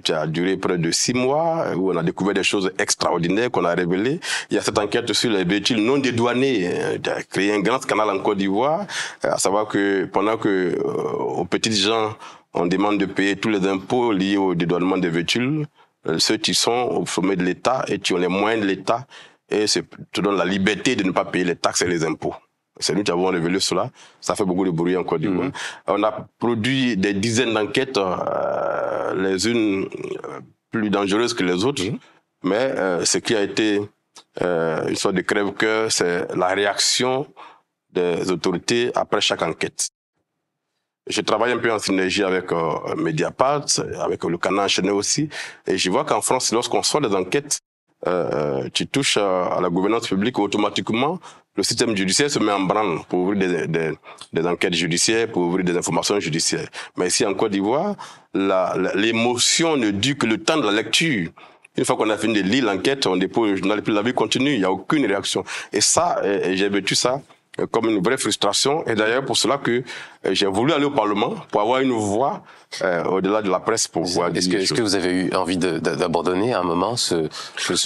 qui a duré près de 6 mois, où on a découvert des choses extraordinaires qu'on a révélées. Il y a cette enquête sur les véhicules non dédouanés, qui a créé un grand scandale en Côte d'Ivoire, à savoir que pendant que aux petites gens, on demande de payer tous les impôts liés au dédouanement des véhicules, ceux qui sont au sommet de l'État et qui ont les moyens de l'État, et te donne la liberté de ne pas payer les taxes et les impôts. C'est nous qui avons révélé cela. Ça fait beaucoup de bruit en Côte d'Ivoire. On a produit des dizaines d'enquêtes, les unes plus dangereuses que les autres. Mais ce qui a été une sorte de crève-cœur, c'est la réaction des autorités après chaque enquête. Je travaille un peu en synergie avec Mediapart, avec le Canard enchaîné aussi. Et je vois qu'en France, lorsqu'on sort des enquêtes qui touchent à la gouvernance publique, automatiquement, le système judiciaire se met en branle pour ouvrir des enquêtes judiciaires, pour ouvrir des informations judiciaires. Mais ici, en Côte d'Ivoire, l'émotion ne dure que le temps de la lecture. Une fois qu'on a fini de lire l'enquête, on dépose le journal et puis la vie continue. Il n'y a aucune réaction. Et ça, j'ai vécu ça comme une vraie frustration. Et d'ailleurs, pour cela que j'ai voulu aller au Parlement pour avoir une voix au-delà de la presse pour pouvoir dire. Est-ce que vous avez eu envie d'abandonner à un moment ce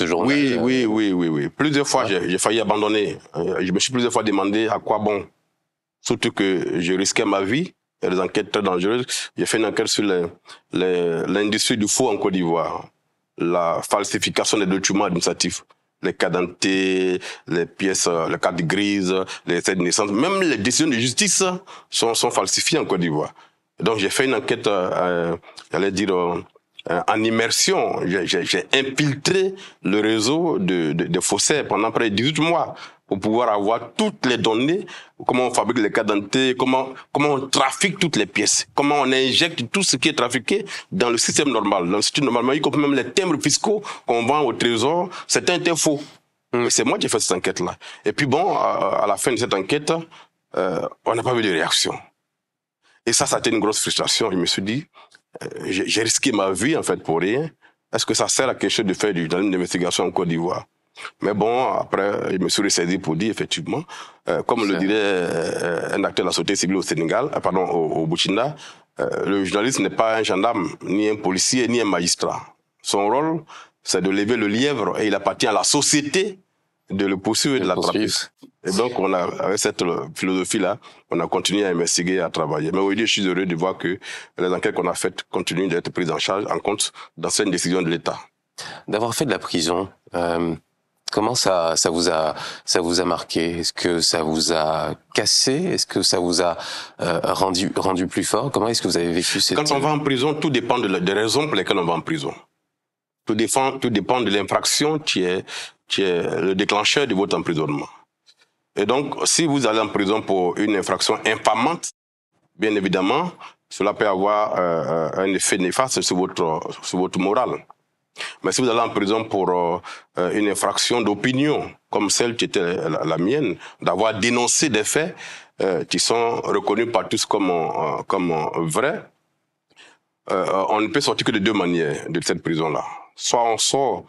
journal? Oui. Plusieurs fois, j'ai failli abandonner. Je me suis plusieurs fois demandé à quoi bon. Surtout que je risquais ma vie. Il y a des enquêtes très dangereuses. J'ai fait une enquête sur l'industrie du faux en Côte d'Ivoire. La falsification des documents administratifs. les cartes d'identité, les pièces, les cartes grises, les extraits de naissance, même les décisions de justice sont falsifiées en Côte d'Ivoire. Donc j'ai fait une enquête, j'allais dire, en immersion. J'ai infiltré le réseau de faussaires pendant près de 18 mois pour pouvoir avoir toutes les données, comment on fabrique les cartes d'identité, comment on trafique toutes les pièces, comment on injecte tout ce qui est trafiqué dans le système normal. Dans le système normal, y compris même les timbres fiscaux qu'on vend au trésor, c'était un faux. C'est moi qui ai fait cette enquête-là. Et puis bon, à la fin de cette enquête, on n'a pas vu de réaction. Et ça a été une grosse frustration. Je me suis dit, j'ai risqué ma vie en fait pour rien. Est-ce que ça sert à quelque chose de faire du journalisme d'investigation en Côte d'Ivoire? Mais bon, après, je me suis ressaisi pour dire, effectivement, comme le dirait un acteur de la société civile au Sénégal, au Burkina, le journaliste n'est pas un gendarme, ni un policier, ni un magistrat. Son rôle, c'est de lever le lièvre et il appartient à la société de le poursuivre et de l'attraper. Et donc, avec cette philosophie-là, on a continué à investiguer et à travailler. Mais aujourd'hui, je suis heureux de voir que les enquêtes qu'on a faites continuent d'être prises en charge en compte dans cette décision de l'État. D'avoir fait de la prison, comment ça vous a marqué? Est-ce que ça vous a cassé? Est-ce que ça vous a rendu plus fort? Comment est-ce que vous avez vécu cette... Quand on va en prison, tout dépend des raisons pour lesquelles on va en prison. Tout dépend de l'infraction qui est le déclencheur de votre emprisonnement. Et donc, si vous allez en prison pour une infraction infamante, bien évidemment, cela peut avoir un effet néfaste sur votre morale. Mais si vous allez en prison pour une infraction d'opinion, comme celle qui était la mienne, d'avoir dénoncé des faits qui sont reconnus par tous comme vrais, on ne peut sortir que de deux manières de cette prison-là. Soit on sort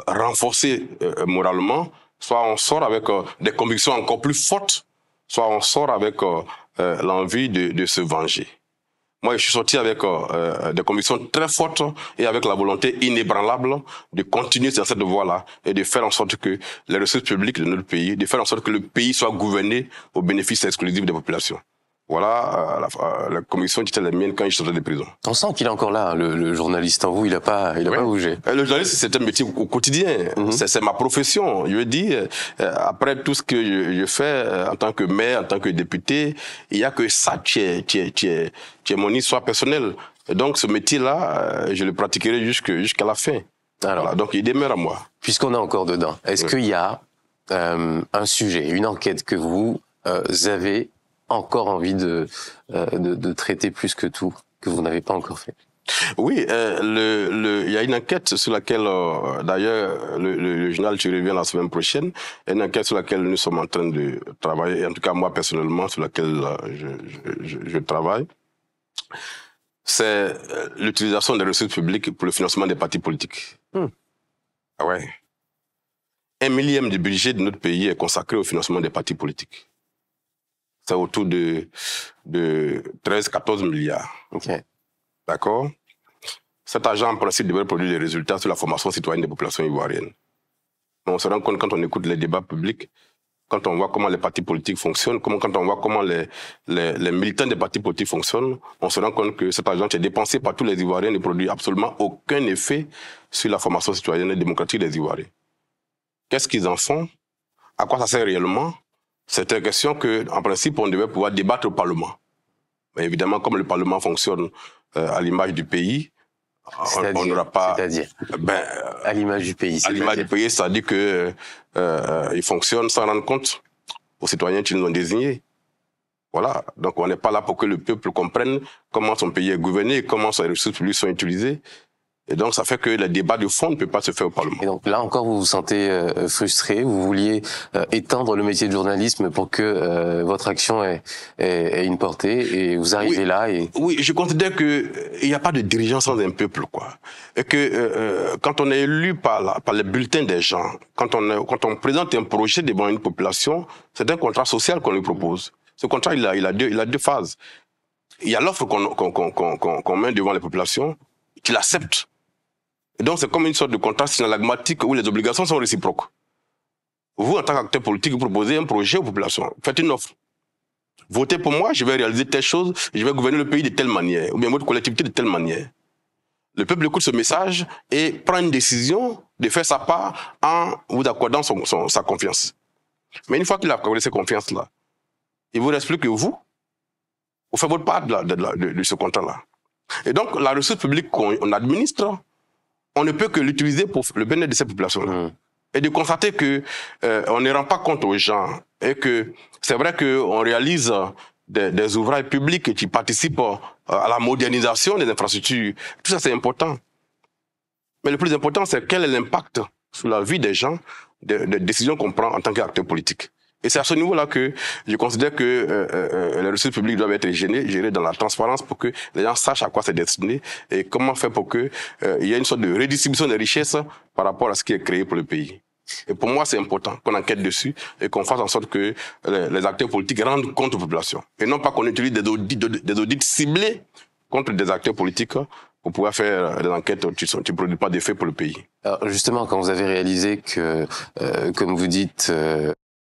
renforcé moralement, soit on sort avec des convictions encore plus fortes, soit on sort avec l'envie de se venger. Moi, je suis sorti avec des convictions très fortes et avec la volonté inébranlable de continuer sur cette voie-là et de faire en sorte que les ressources publiques de notre pays, de faire en sorte que le pays soit gouverné au bénéfice exclusif des populations. Voilà la conviction qui était la mienne quand je sortais de prison. On sent qu'il est encore là, le journaliste en vous, il a pas bougé. Le journaliste, c'est un métier au quotidien. C'est ma profession. Je veux dire, après tout ce que je fais en tant que maire, en tant que député, il y a que ça qui est mon histoire personnelle. Et donc, ce métier-là, je le pratiquerai jusqu'à la fin. Alors, voilà, donc, il demeure à moi. Puisqu'on est encore dedans, est-ce qu'il y a un sujet, une enquête que vous avez encore envie de traiter plus que tout, que vous n'avez pas encore fait? Oui, il y a une enquête sur laquelle, d'ailleurs, le journal qui revient la semaine prochaine, une enquête sur laquelle nous sommes en train de travailler, et en tout cas moi personnellement, sur laquelle je travaille. C'est l'utilisation des ressources publiques pour le financement des partis politiques. Ah ouais. 1/1000 du budget de notre pays est consacré au financement des partis politiques. C'est autour de 13-14 milliards. Okay. D'accord? Cet argent, en principe, devrait produire des résultats sur la formation citoyenne des populations ivoiriennes. Mais on se rend compte quand on écoute les débats publics, quand on voit comment les partis politiques fonctionnent, quand on voit comment les militants des partis politiques fonctionnent, on se rend compte que cet argent qui est dépensé par tous les Ivoiriens ne produit absolument aucun effet sur la formation citoyenne et démocratique des Ivoiriens. Qu'est-ce qu'ils en font? À quoi ça sert réellement? C'est une question qu'en principe, on devait pouvoir débattre au Parlement. Mais évidemment, comme le Parlement fonctionne à l'image du pays, on n'aura pas... C'est-à-dire à l'image du pays. À l'image du pays, c'est-à-dire qu'il fonctionne sans rendre compte aux citoyens qui nous ont désignés. Voilà. Donc, on n'est pas là pour que le peuple comprenne comment son pays est gouverné, comment ses ressources publiques sont utilisées. Et donc, ça fait que le débat de fond ne peut pas se faire au Parlement. Et donc là encore, vous vous sentez frustré, vous vouliez étendre le métier de journalisme pour que votre action ait une portée, et vous arrivez là et... Oui, je considère qu'il n'y a pas de dirigeant sans un peuple, quoi. Et que quand on est élu par les bulletins des gens, quand on présente un projet devant une population, c'est un contrat social qu'on lui propose. Ce contrat, il a deux phases. Il y a l'offre qu'on met devant les populations, qu'il accepte. Et donc, c'est comme une sorte de contrat synalagmatique où les obligations sont réciproques. Vous, en tant qu'acteur politique, vous proposez un projet aux populations. Faites une offre. Votez pour moi, je vais réaliser telle chose, je vais gouverner le pays de telle manière, ou bien votre collectivité de telle manière. Le peuple écoute ce message et prend une décision de faire sa part en vous accordant sa confiance. Mais une fois qu'il a accordé cette confiance-là, il ne vous reste plus que vous faites votre part de ce contrat-là. Et donc, la ressource publique qu'on administre, on ne peut que l'utiliser pour le bien-être de cette population-là. Et de constater que on ne rend pas compte aux gens et que c'est vrai qu'on réalise des ouvrages publics qui participent à la modernisation des infrastructures. Tout ça, c'est important. Mais le plus important, c'est quel est l'impact sur la vie des gens des décisions qu'on prend en tant qu'acteur politique. Et c'est à ce niveau-là que je considère que les ressources publiques doivent être gérées dans la transparence pour que les gens sachent à quoi c'est destiné et comment faire pour que il y ait une sorte de redistribution des richesses par rapport à ce qui est créé pour le pays. Et pour moi, c'est important qu'on enquête dessus et qu'on fasse en sorte que les acteurs politiques rendent compte aux populations. Et non pas qu'on utilise des audits ciblés contre des acteurs politiques pour pouvoir faire des enquêtes qui ne produisent pas d'effet pour le pays. Alors justement, quand vous avez réalisé que, comme vous dites,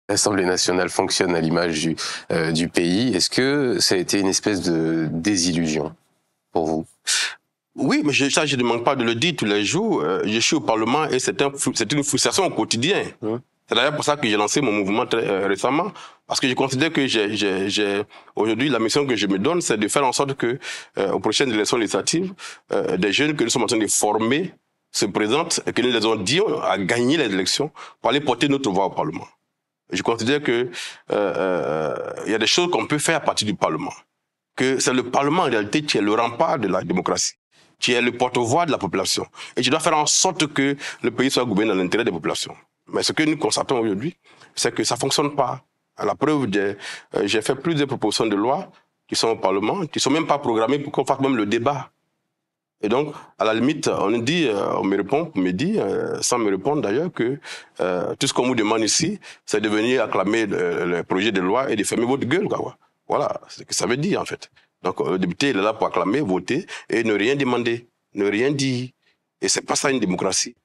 l'Assemblée nationale fonctionne à l'image du pays, est-ce que ça a été une espèce de désillusion pour vous? Oui, mais ça, je ne manque pas de le dire tous les jours. Je suis au Parlement et c'est une frustration au quotidien. C'est d'ailleurs pour ça que j'ai lancé mon mouvement très récemment, parce que je considère que aujourd'hui, la mission que je me donne, c'est de faire en sorte que, aux prochaines élections législatives, des jeunes que nous sommes en train de former se présentent et que nous les avons dit à gagner les élections pour aller porter notre voix au Parlement. Je considère que il y a des choses qu'on peut faire à partir du Parlement. Que c'est le Parlement, en réalité, qui est le rempart de la démocratie, qui est le porte-voix de la population. Et qui doit faire en sorte que le pays soit gouverné dans l'intérêt des populations. Mais ce que nous constatons aujourd'hui, c'est que ça ne fonctionne pas. À la preuve, j'ai fait plusieurs propositions de loi qui sont au Parlement, qui ne sont même pas programmées pour qu'on fasse même le débat. Et donc, à la limite, on me répond, sans me répondre d'ailleurs, que tout ce qu'on vous demande ici, c'est de venir acclamer le projet de loi et de fermer votre gueule, quoi. Voilà, c'est ce que ça veut dire en fait. Donc, le député, il est là pour acclamer, voter et ne rien demander, ne rien dire. Et c'est pas ça une démocratie.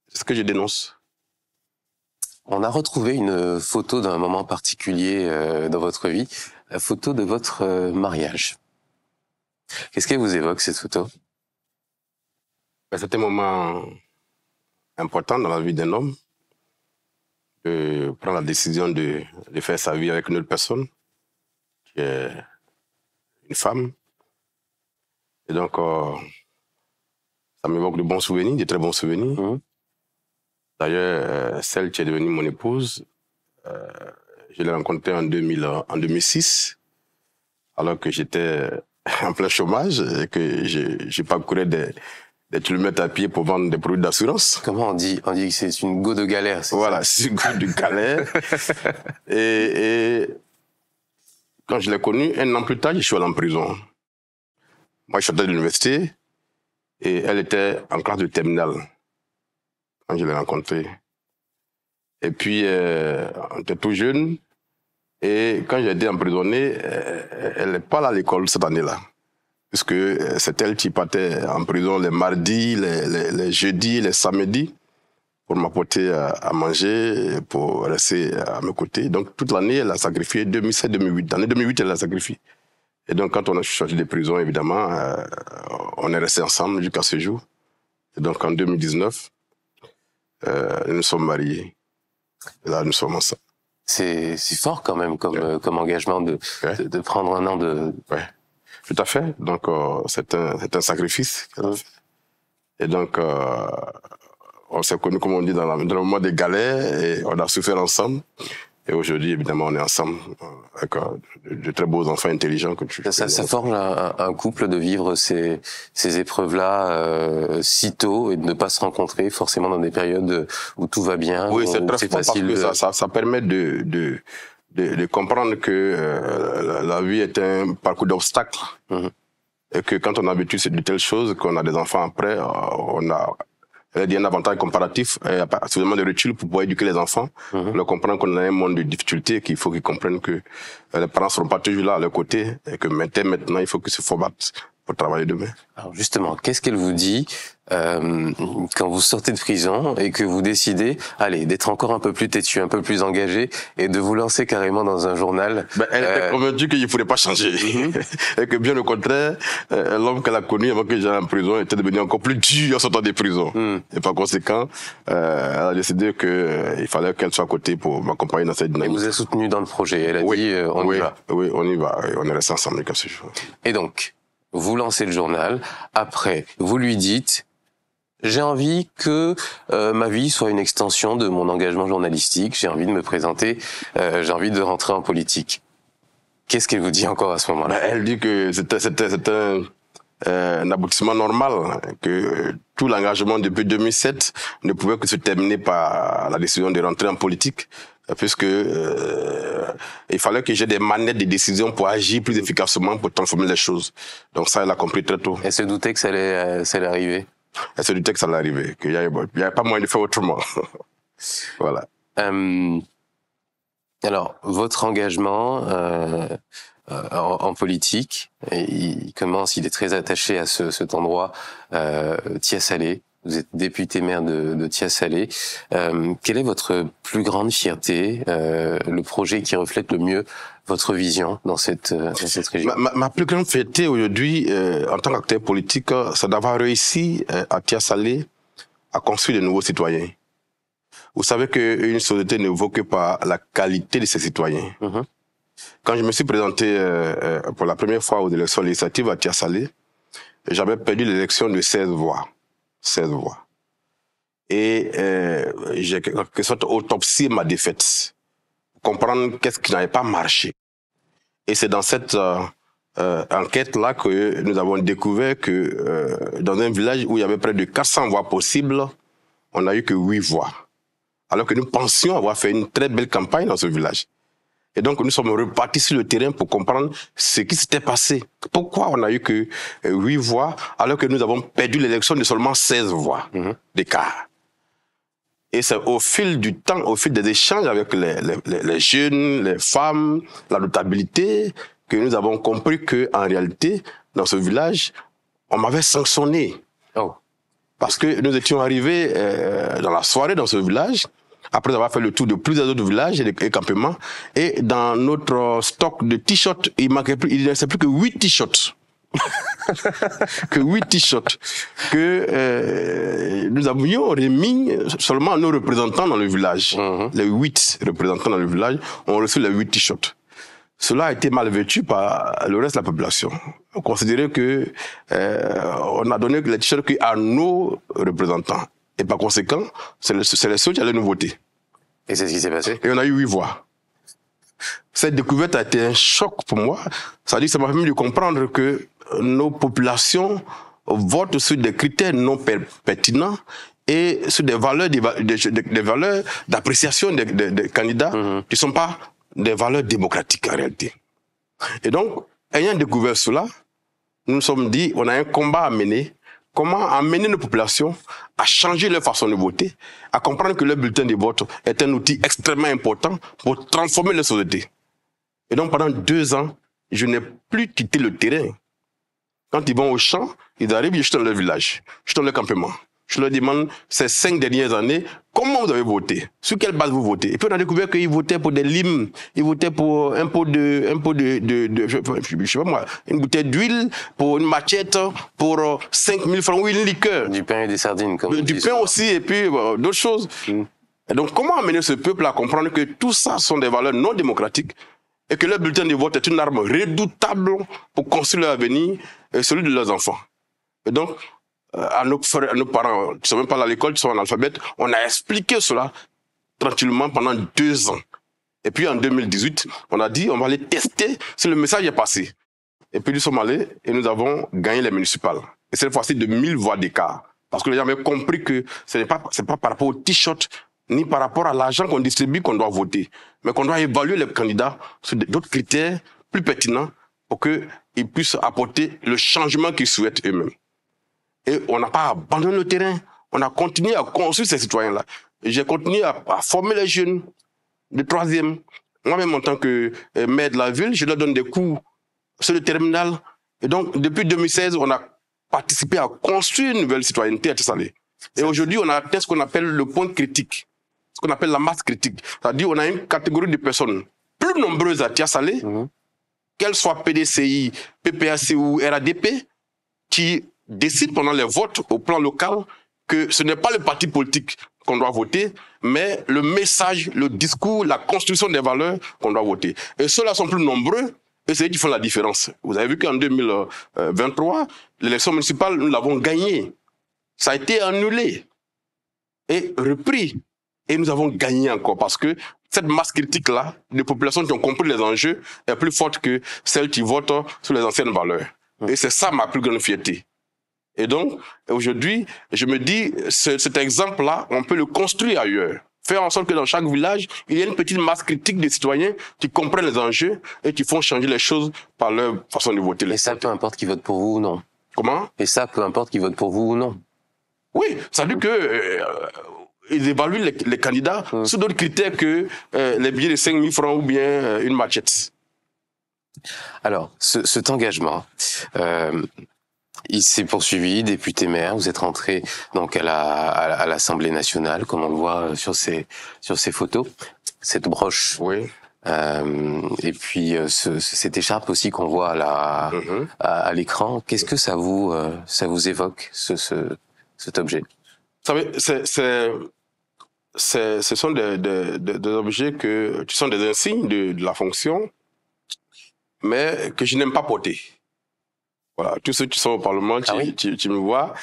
C'est ce que je dénonce. On a retrouvé une photo d'un moment particulier dans votre vie, la photo de votre mariage. Qu'est-ce qu'elle vous évoque, cette photo? C'est un moment important dans la vie d'un homme, de prendre la décision de faire sa vie avec une autre personne, qui est une femme. Et donc, ça m'évoque de bons souvenirs, de très bons souvenirs. D'ailleurs, celle qui est devenue mon épouse, je l'ai rencontrée en 2006, alors que j'étais en plein chômage et que je parcourais des kilomètres à pied pour vendre des produits d'assurance. Comment on dit? On dit que c'est une go de galère, c'est voilà, c'est une go de galère. et quand je l'ai connue, un an plus tard, je suis allé en prison. Moi, je sortais de l'université et elle était en classe de terminale quand je l'ai rencontrée. Et puis, on était tout jeune. Et quand j'ai été emprisonné, elle n'est pas là à l'école cette année-là. Puisque c'est elle qui partait en prison les mardis, les jeudis, les samedis, pour m'apporter à manger, pour rester à mes côtés. Donc toute l'année, elle a sacrifié, 2007-2008. L'année 2008, elle a sacrifié. Et donc quand on a sorti de prison, évidemment, on est resté ensemble jusqu'à ce jour. Et donc en 2019, nous nous sommes mariés. Et là, nous sommes ensemble. C'est fort quand même comme engagement de prendre un an de... Ouais. Tout à fait. Donc, c'est un sacrifice. Et donc, on s'est connus, comme on dit, dans le moment des galères et on a souffert ensemble. Et aujourd'hui, évidemment, on est ensemble avec de très beaux enfants intelligents. Ça forge un couple de vivre ces épreuves-là si tôt et de ne pas se rencontrer forcément dans des périodes où tout va bien. Oui, c'est très fort facile parce que ça permet de comprendre que la vie est un parcours d'obstacles. Et que quand on a vécu de telles choses, qu'on a des enfants après, on a un avantage comparatif, suffisamment de recul pour pouvoir éduquer les enfants, leur comprendre qu'on a un monde de difficultés, qu'il faut qu'ils comprennent que les parents ne seront pas toujours là à leur côté, et que maintenant, il faut qu'ils se formatent pour travailler demain. Alors justement, qu'est-ce qu'elle vous dit quand vous sortez de prison et que vous décidez, allez, d'être encore un peu plus têtu, un peu plus engagé et de vous lancer carrément dans un journal? Elle était convaincue qu'il ne faudrait pas changer. Et que bien au contraire, l'homme qu'elle a connu avant que j'aille en prison était devenu encore plus dur en sortant des prisons. Et par conséquent, elle a décidé qu'il fallait qu'elle soit à côté pour m'accompagner dans cette dynamique. Elle vous a soutenu dans le projet. Elle a dit, on y va. Oui, on y va. Et on est resté ensemble jusqu'à ce jour. Et donc, vous lancez le journal. Après, vous lui dites, j'ai envie que ma vie soit une extension de mon engagement journalistique. J'ai envie de me présenter. J'ai envie de rentrer en politique. Qu'est-ce qu'elle vous dit encore à ce moment-là? Elle dit que c'était un aboutissement normal, que tout l'engagement depuis 2007 ne pouvait que se terminer par la décision de rentrer en politique, puisque il fallait que j'ai des manettes de décision pour agir plus efficacement, pour transformer les choses. Donc ça, elle a compris très tôt. Elle se doutait que ça allait arriver. Elle se doutait que ça allait arriver, qu'il n'y avait pas moyen de faire autrement. Voilà. Alors, votre engagement en politique, il est très attaché à cet endroit, Tia-Salé. Vous êtes député maire de Tia-Salé. Quelle est votre plus grande fierté, le projet qui reflète le mieux votre vision dans cette région? Ma plus grande fierté aujourd'hui, en tant qu'acteur politique, c'est d'avoir réussi à Tia-Salé à construire de nouveaux citoyens. Vous savez qu'une société ne vaut que par la qualité de ses citoyens. Quand je me suis présenté pour la première fois aux élections législatives à Tia-Salé, j'avais perdu l'élection de 16 voix. 16 voix. Et j'ai quelque sorte autopsié ma défaite, comprendre qu'est-ce qui n'avait pas marché. Et c'est dans cette enquête-là que nous avons découvert que dans un village où il y avait près de 400 voix possibles, on n'a eu que 8 voix. Alors que nous pensions avoir fait une très belle campagne dans ce village. Et donc, nous sommes repartis sur le terrain pour comprendre ce qui s'était passé. Pourquoi on n'a eu que 8 voix, alors que nous avons perdu l'élection de seulement 16 voix d'écart. Et c'est au fil du temps, au fil des échanges avec les jeunes, les femmes, la notabilité, que nous avons compris qu'en réalité, dans ce village, on m'avait sanctionné. Parce que nous étions arrivés dans la soirée dans ce village, après avoir fait le tour de plusieurs autres villages et campements, et dans notre stock de t-shirts, il ne restait plus que 8 t-shirts. Que 8 t-shirts que nous avions remis seulement à nos représentants dans le village. Les 8 représentants dans le village ont reçu les 8 t-shirts. Cela a été mal vécu par le reste de la population. On considérait que on a donné les t-shirts à nos représentants. Et par conséquent, c'est les seuls qui allaient nous voter. Et c'est ce qui s'est passé? Et on a eu 8 voix. Cette découverte a été un choc pour moi. Ça m'a permis de comprendre que nos populations votent sur des critères non pertinents et sur des valeurs d'appréciation des candidats qui ne sont pas des valeurs démocratiques en réalité. Et donc, ayant découvert cela, nous nous sommes dit, on a un combat à mener. Comment amener nos populations à changer leur façon de voter, à comprendre que le bulletin de vote est un outil extrêmement important pour transformer la société. Et donc, pendant 2 ans, je n'ai plus quitté le terrain. Quand ils vont au champ, ils arrivent, je suis dans leur village, je suis dans leur campement. Je leur demande, ces 5 dernières années, comment vous avez voté? Sur quelle base vous votez? Et puis on a découvert qu'ils votaient pour des limes, ils votaient pour un pot de je sais pas moi, une bouteille d'huile, pour une machette, pour 5 000 francs, oui, une liqueur. Du pain et des sardines, comme du pain aussi, et puis d'autres choses. Et donc comment amener ce peuple à comprendre que tout ça sont des valeurs non démocratiques et que leur bulletin de vote est une arme redoutable pour construire leur avenir et celui de leurs enfants. Et donc, à nos parents qui ne sont même pas à l'école, qui sont analphabètes, on a expliqué cela tranquillement pendant 2 ans. Et puis en 2018, on a dit on va aller tester si le message est passé. Et puis nous sommes allés et nous avons gagné les municipales. Et cette fois-ci de 1000 voix d'écart. Parce que les gens avaient compris que ce n'est pas par rapport au t-shirt, ni par rapport à l'argent qu'on distribue qu'on doit voter. Mais qu'on doit évaluer les candidats sur d'autres critères plus pertinents pour qu'ils puissent apporter le changement qu'ils souhaitent eux-mêmes. Et on n'a pas abandonné le terrain. On a continué à construire ces citoyens-là. J'ai continué à former les jeunes de 3e. Moi-même, en tant que maire de la ville, je leur donne des cours sur le terminal. Et donc, depuis 2016, on a participé à construire une nouvelle citoyenneté à Tessalit. Et aujourd'hui, on a atteint ce qu'on appelle le point critique, ce qu'on appelle la masse critique. C'est-à-dire on a une catégorie de personnes plus nombreuses à Tessalit, qu'elles soient PDCI, PPAC ou RADP, qui décident pendant les votes au plan local que ce n'est pas le parti politique qu'on doit voter, mais le message, le discours, la construction des valeurs qu'on doit voter. Et ceux-là sont plus nombreux, et c'est eux qui font la différence. Vous avez vu qu'en 2023, l'élection municipale, nous l'avons gagnée. Ça a été annulé et repris. Et nous avons gagné encore parce que cette masse critique-là, des populations qui ont compris les enjeux, est plus forte que celles qui votent sur les anciennes valeurs. Et c'est ça ma plus grande fierté. Et donc, aujourd'hui, je me dis, cet exemple-là, on peut le construire ailleurs. Faire en sorte que dans chaque village, il y ait une petite masse critique des citoyens qui comprennent les enjeux et qui font changer les choses par leur façon de voter. Et ça, peu importe qui vote pour vous ou non. Comment? Et ça, peu importe qui vote pour vous ou non. Oui, ça veut dire que ils évaluent les candidats sous d'autres critères que les billets de 5 000 francs ou bien une machette. Alors, cet engagement, il s'est poursuivi, député maire, vous êtes rentré donc à l'Assemblée nationale, comme on le voit sur ces photos, cette broche. Oui. Et puis cette écharpe aussi qu'on voit à l'écran. Qu'est-ce que ça vous évoque, cet objet? Vous savez, ce sont des objets qui sont des insignes de la fonction, mais que je n'aime pas porter. Voilà, tous ceux qui sont au Parlement, tu me vois.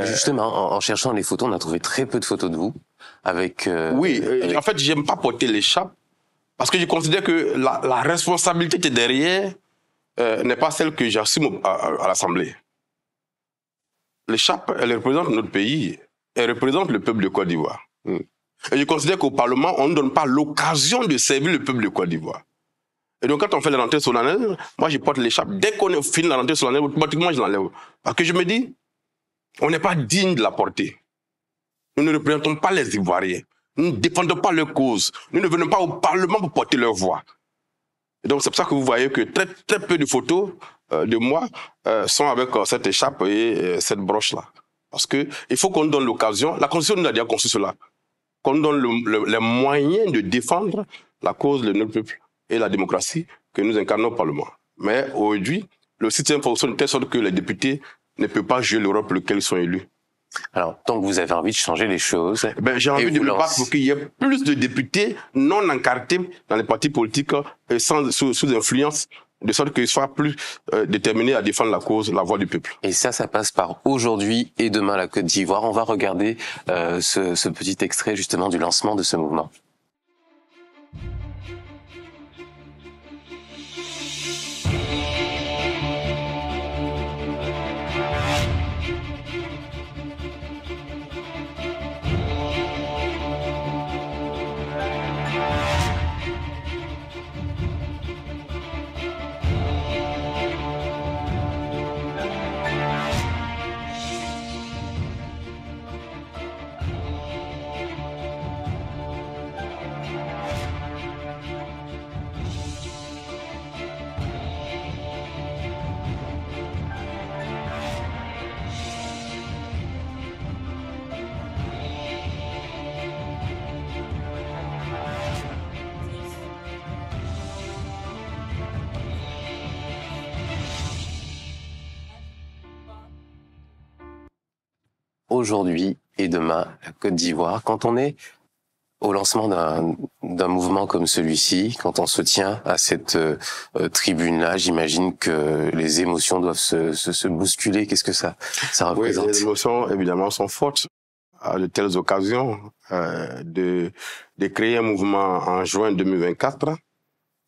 Justement, en cherchant les photos, on a trouvé très peu de photos de vous. En fait, j'aime pas porter l'écharpe parce que je considère que la responsabilité qui est derrière n'est pas celle que j'assume à l'Assemblée. L'écharpe, elle représente notre pays, elle représente le peuple de Côte d'Ivoire. Et je considère qu'au Parlement, on ne donne pas l'occasion de servir le peuple de Côte d'Ivoire. Et donc, quand on fait la rentrée solennelle, moi, je porte l'écharpe. Dès qu'on finit la rentrée solennelle, automatiquement, je l'enlève. Parce que je me dis, on n'est pas digne de la porter. Nous ne représentons pas les Ivoiriens. Nous ne défendons pas leur cause. Nous ne venons pas au Parlement pour porter leur voix. Et donc, c'est pour ça que vous voyez que très, très peu de photos de moi sont avec cette écharpe et cette broche-là. Parce que il faut qu'on donne l'occasion. La Constitution nous a déjà conçu cela. Qu'on nous donne les moyens de défendre la cause de notre peuple et la démocratie que nous incarnons au Parlement. Mais aujourd'hui, le système fonctionne de telle sorte que les députés ne peuvent pas jouer le rôle pour lequel ils sont élus. Alors, tant que vous avez envie de changer les choses... j'ai envie de me battre pour qu'il y ait plus de députés non encartés dans les partis politiques et sous influence, de sorte qu'ils soient plus déterminés à défendre la cause, la voix du peuple. Et ça passe par aujourd'hui et demain la Côte d'Ivoire. On va regarder ce petit extrait justement du lancement de ce mouvement. Aujourd'hui et demain, la Côte d'Ivoire. Quand on est au lancement d'un mouvement comme celui-ci, quand on se tient à cette tribune-là, j'imagine que les émotions doivent se bousculer. Qu'est-ce que ça représente? Oui, les émotions, évidemment, sont fortes à de telles occasions de créer un mouvement en juin 2024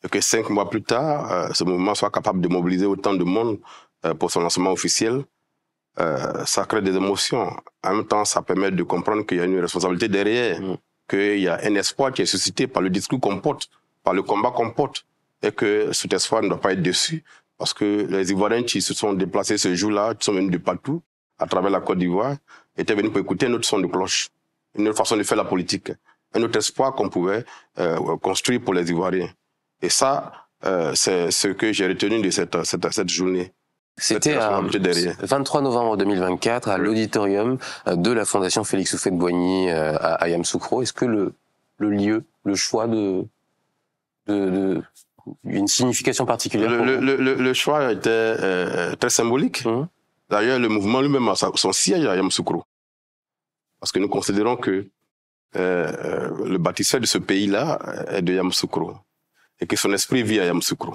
et que 5 mois plus tard, ce mouvement soit capable de mobiliser autant de monde pour son lancement officiel. Ça crée des émotions. En même temps, ça permet de comprendre qu'il y a une responsabilité derrière, qu'il y a un espoir qui est suscité par le discours qu'on porte, par le combat qu'on porte, et que cet espoir ne doit pas être déçu, parce que les Ivoiriens qui se sont déplacés ce jour-là, qui sont venus de partout, à travers la Côte d'Ivoire, étaient venus pour écouter un autre son de cloche, une autre façon de faire la politique, un autre espoir qu'on pouvait construire pour les Ivoiriens. Et ça, c'est ce que j'ai retenu de cette journée. C'était le 23 novembre 2024 à l'auditorium de la Fondation Félix Houphouët-Boigny à Yamoussoukro. Est-ce que le lieu, le choix une signification particulière pour le choix était très symbolique. D'ailleurs, le mouvement lui-même a son siège à Yamoussoukro. Parce que nous considérons que le bâtisseur de ce pays-là est de Yamoussoukro et que son esprit vit à Yamoussoukro.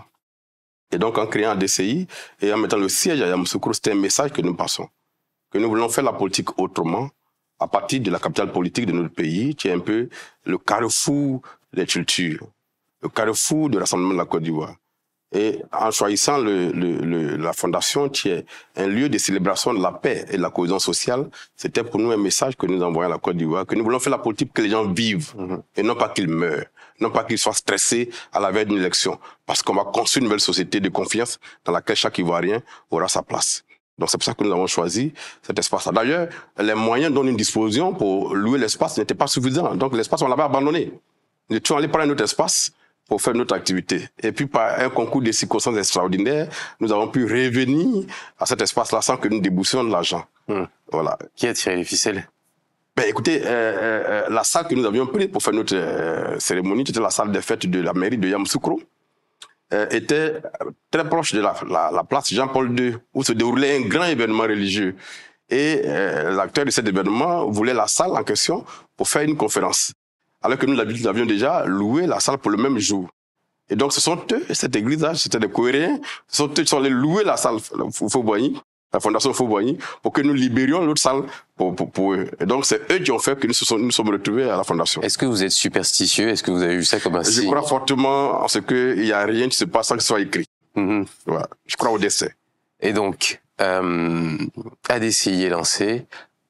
Et donc, en créant un DCI et en mettant le siège à Yamoussoukro, c'était un message que nous passons. Que nous voulons faire la politique autrement, à partir de la capitale politique de notre pays, qui est un peu le carrefour des cultures, le carrefour de l'Assemblée de la Côte d'Ivoire. Et en choisissant la fondation, qui est un lieu de célébration de la paix et de la cohésion sociale, c'était pour nous un message que nous envoyons à la Côte d'Ivoire, que nous voulons faire la politique que les gens vivent, et non pas qu'ils meurent, non pas qu'ils soient stressés à la veille d'une élection, parce qu'on va construire une nouvelle société de confiance dans laquelle chaque Ivoirien aura sa place. Donc c'est pour ça que nous avons choisi cet espace-là. D'ailleurs, les moyens dont nous disposions pour louer l'espace n'étaient pas suffisants. Donc l'espace, on l'avait abandonné. Nous étions allés prendre un autre espace pour faire notre activité. Et puis, par un concours de circonstances extraordinaires, nous avons pu revenir à cet espace-là sans que nous déboussions de l'argent. Voilà. Qui a tiré les ficelles? Ben, écoutez, la salle que nous avions prise pour faire notre cérémonie, c'était la salle des fêtes de la mairie de Yamoussoukro, était très proche de la place Jean-Paul II, où se déroulait un grand événement religieux. Et les acteurs de cet événement voulaient la salle en question pour faire une conférence. Alors que nous avions déjà loué la salle pour le même jour. Et donc, ce sont eux, cette église-là, c'était des Coréens, ce sont eux qui sont allés louer la salle Houphouët-Boigny, la fondation Houphouët-Boigny, pour que nous libérions l'autre salle pour eux. Et donc, c'est eux qui ont fait que nous sommes retrouvés à la fondation. Est-ce que vous êtes superstitieux? Est-ce que vous avez vu ça comme un signe? Je crois fortement en ce qu'il n'y a rien qui se passe sans que ce soit écrit. Voilà. Je crois au décès. Et donc, ADCI est lancé.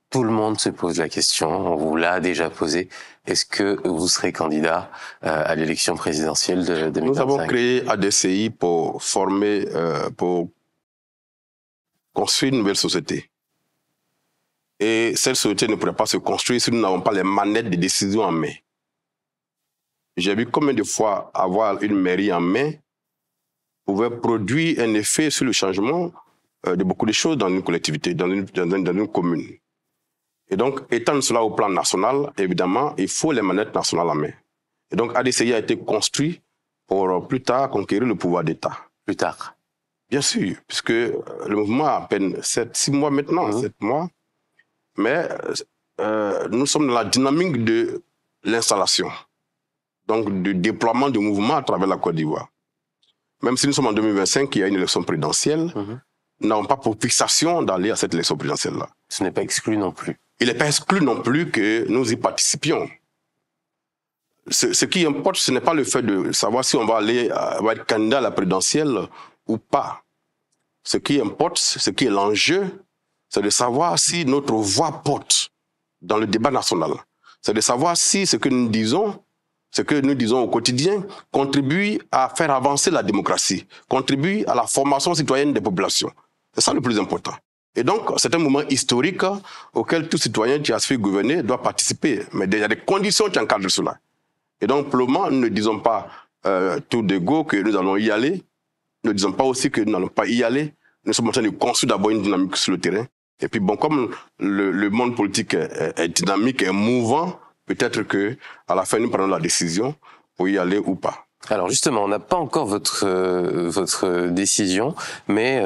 Tout le monde se pose la question, on vous l'a déjà posé. Est-ce que vous serez candidat à l'élection présidentielle de 2025? Nous avons créé ADCI pour former, pour construire une nouvelle société. Et cette société ne pourrait pas se construire si nous n'avons pas les manettes de décision en main. J'ai vu combien de fois avoir une mairie en main pouvait produire un effet sur le changement de beaucoup de choses dans une collectivité, dans une commune. Et donc, étant cela au plan national, évidemment, il faut les manettes nationales en main. Et donc, ADCI a été construit pour plus tard conquérir le pouvoir d'État. Plus tard? Bien sûr, puisque le mouvement a à peine 6 mois maintenant, 7 mois. Mais nous sommes dans la dynamique de l'installation, donc du déploiement du mouvement à travers la Côte d'Ivoire. Même si nous sommes en 2025, il y a une élection présidentielle, nous n'avons pas pour fixation d'aller à cette élection présidentielle-là. Ce n'est pas exclu non plus. Il n'est pas exclu non plus que nous y participions. Ce qui importe, ce n'est pas le fait de savoir si on va être candidat à la présidentielle ou pas. Ce qui importe, ce qui est l'enjeu, c'est de savoir si notre voix porte dans le débat national. C'est de savoir si ce que nous disons au quotidien, contribue à faire avancer la démocratie, contribue à la formation citoyenne des populations. C'est ça le plus important. Et donc, c'est un moment historique auquel tout citoyen qui a su gouverner doit participer. Mais il y a des conditions qui encadrent cela. Et donc, pour le moment, nous ne disons pas tout de go que nous allons y aller. Nous ne disons pas aussi que nous n'allons pas y aller. Nous sommes en train de construire d'abord une dynamique sur le terrain. Et puis, bon, comme le monde politique est dynamique et mouvant, peut-être que à la fin, nous prenons la décision pour y aller ou pas. Alors justement, on n'a pas encore votre décision, mais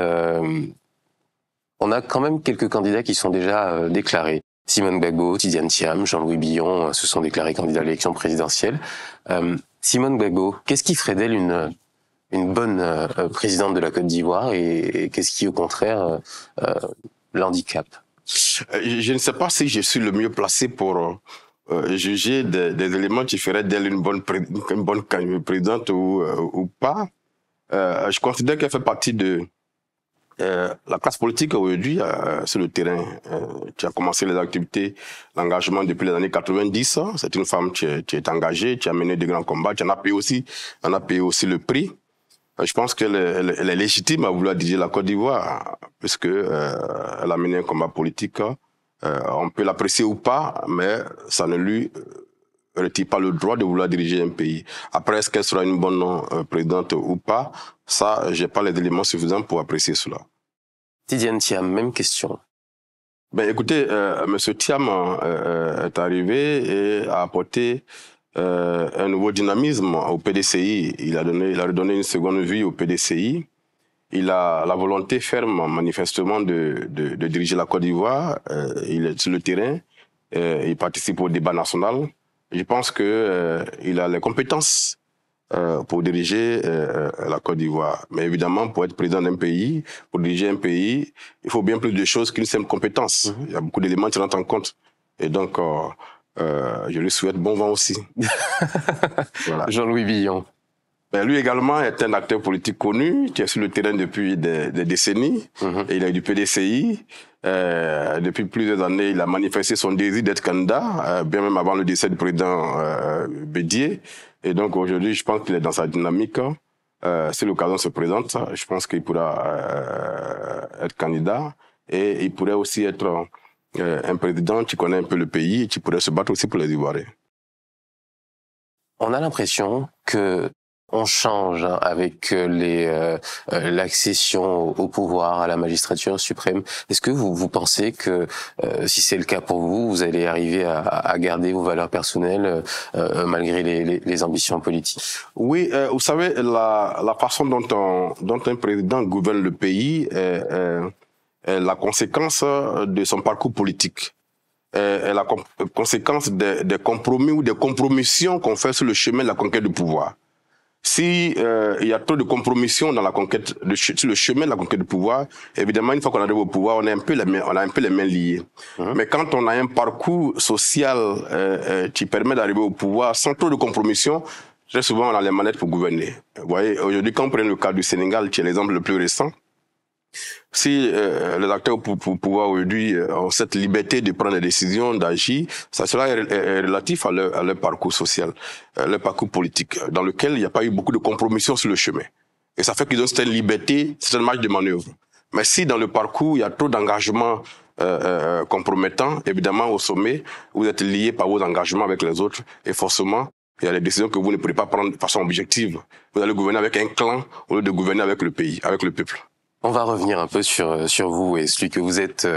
on a quand même quelques candidats qui sont déjà déclarés. Simone Gbagbo, Tidiane Thiam, Jean-Louis Billon se sont déclarés candidats à l'élection présidentielle. Simone Gbagbo, qu'est-ce qui ferait d'elle une bonne présidente de la Côte d'Ivoire et qu'est-ce qui, au contraire, l'handicape? Je ne sais pas si je suis le mieux placé pour juger des éléments qui feraient d'elle une bonne présidente ou pas. Je considère qu'elle fait partie de la classe politique aujourd'hui sur le terrain, qui a commencé les activités, l'engagement depuis les années 90. C'est une femme qui est engagée, qui a mené de grands combats, qui en a payé aussi le prix. Je pense qu'elle est légitime à vouloir diriger la Côte d'Ivoire, puisque elle a mené un combat politique. On peut l'apprécier ou pas, mais ça ne lui retire pas le droit de vouloir diriger un pays. Après, est-ce qu'elle sera une bonne présidente ou pas? Ça, j'ai pas les éléments suffisants pour apprécier cela. Tidiane Thiam, même question. Ben, écoutez, M. Thiam est arrivé et a apporté un nouveau dynamisme au PDCI. Il a redonné une seconde vie au PDCI. Il a la volonté ferme, manifestement, de diriger la Côte d'Ivoire. Il est sur le terrain. Il participe au débat national. Je pense qu'il a les compétences pour diriger la Côte d'Ivoire. Mais évidemment, pour être président d'un pays, pour diriger un pays, il faut bien plus de choses qu'une simple compétence. Il y a beaucoup d'éléments qui rentrent en compte. Et donc, je lui souhaite bon vent aussi. Voilà. Jean-Louis Billon. Ben, lui également est un acteur politique connu, qui est sur le terrain depuis des décennies. Et il est du PDCI. Depuis plusieurs années, il a manifesté son désir d'être candidat, bien même avant le décès du président Bédié. Et donc aujourd'hui, je pense qu'il est dans sa dynamique. Si l'occasion se présente, je pense qu'il pourra être candidat. Et il pourrait aussi être un président qui connaît un peu le pays et qui pourrait se battre aussi pour les Ivoiriens. On a l'impression que on change avec l'accession au pouvoir, à la magistrature suprême. Est-ce que vous pensez que, si c'est le cas pour vous, vous allez arriver à garder vos valeurs personnelles malgré les ambitions politiques? Oui, vous savez, la façon dont un président gouverne le pays est la conséquence de son parcours politique. Est la conséquence des compromis ou des compromissions qu'on fait sur le chemin de la conquête du pouvoir. Si il y a trop de compromissions dans la conquête, sur le chemin de la conquête du pouvoir, évidemment, une fois qu'on arrive au pouvoir, on a un peu les mains liées. Mais quand on a un parcours social qui permet d'arriver au pouvoir sans trop de compromissions, très souvent on a les manettes pour gouverner. Vous voyez, aujourd'hui, quand on prend le cas du Sénégal, qui est l'exemple le plus récent, si les acteurs pour pouvoir aujourd'hui ont cette liberté de prendre des décisions, d'agir, ça sera relatif à leur parcours social, leur parcours politique, dans lequel il n'y a pas eu beaucoup de compromissions sur le chemin. Et ça fait qu'ils ont cette liberté, cette marge de manœuvre. Mais si dans le parcours, il y a trop d'engagements compromettants, évidemment au sommet, vous êtes liés par vos engagements avec les autres, et forcément, il y a des décisions que vous ne pourrez pas prendre de façon objective. Vous allez gouverner avec un clan au lieu de gouverner avec le pays, avec le peuple. On va revenir un peu sur vous et celui que vous êtes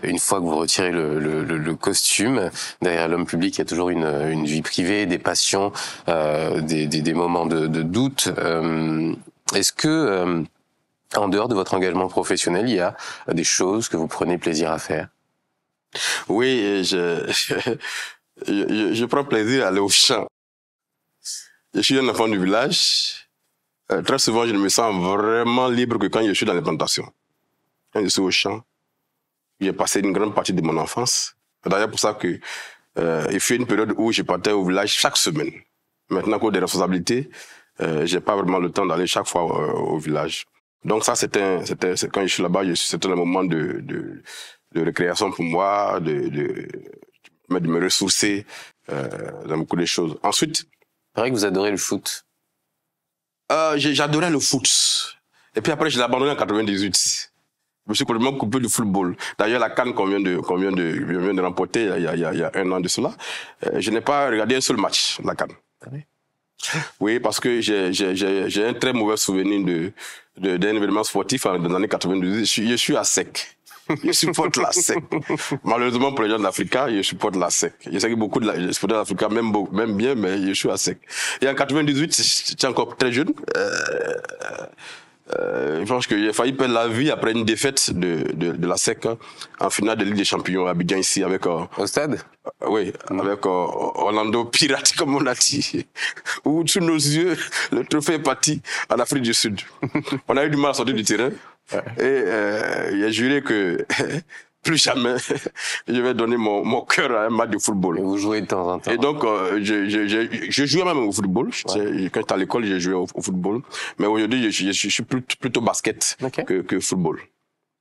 une fois que vous retirez le costume. Derrière l'homme public, il y a toujours une vie privée, des passions, des moments de doute. Est-ce que, en dehors de votre engagement professionnel, il y a des choses que vous prenez plaisir à faire? Oui, je prends plaisir à aller au champ. Je suis un enfant du village. Très souvent, je ne me sens vraiment libre que quand je suis dans les plantations. Quand je suis au champ, j'ai passé une grande partie de mon enfance. C'est d'ailleurs pour ça que il fut une période où je partais au village chaque semaine. Maintenant, à cause des responsabilités, j'ai pas vraiment le temps d'aller chaque fois au village. Donc ça, c'est quand je suis là-bas, c'était un moment de récréation pour moi, de me ressourcer dans beaucoup de choses. Ensuite, c'est vrai que vous adorez le foot. J'adorais le foot. Et puis après, je l'ai abandonné en 98. Je me suis complètement coupé du football. D'ailleurs, la CAN qu'on vient de remporter il y a un an de cela, je n'ai pas regardé un seul match, la CAN. Oui, parce que j'ai un très mauvais souvenir d'un événement sportif dans les années 98. Je suis à sec. Je supporte la SEC. Malheureusement pour les gens de l'Afrique, je supporte la SEC. Je sais que beaucoup de supporters de l'Afrique même bien, mais je suis à SEC. Et en 98, j'étais encore très jeune. Je pense que j'ai failli perdre la vie après une défaite de la SEC en finale de Ligue des Champions à Abidjan ici avec au stade. Oui, avec Orlando Pirates comme on a dit, où sous nos yeux le trophée est parti en Afrique du Sud. On a eu du mal à sortir du terrain et il a juré que plus jamais je vais donner mon cœur à un match de football. Et vous jouez de temps en temps. Et donc je jouais même au football. Ouais. Quand j'étais à l'école, j'ai joué au football. Mais aujourd'hui, je suis plutôt basket que football.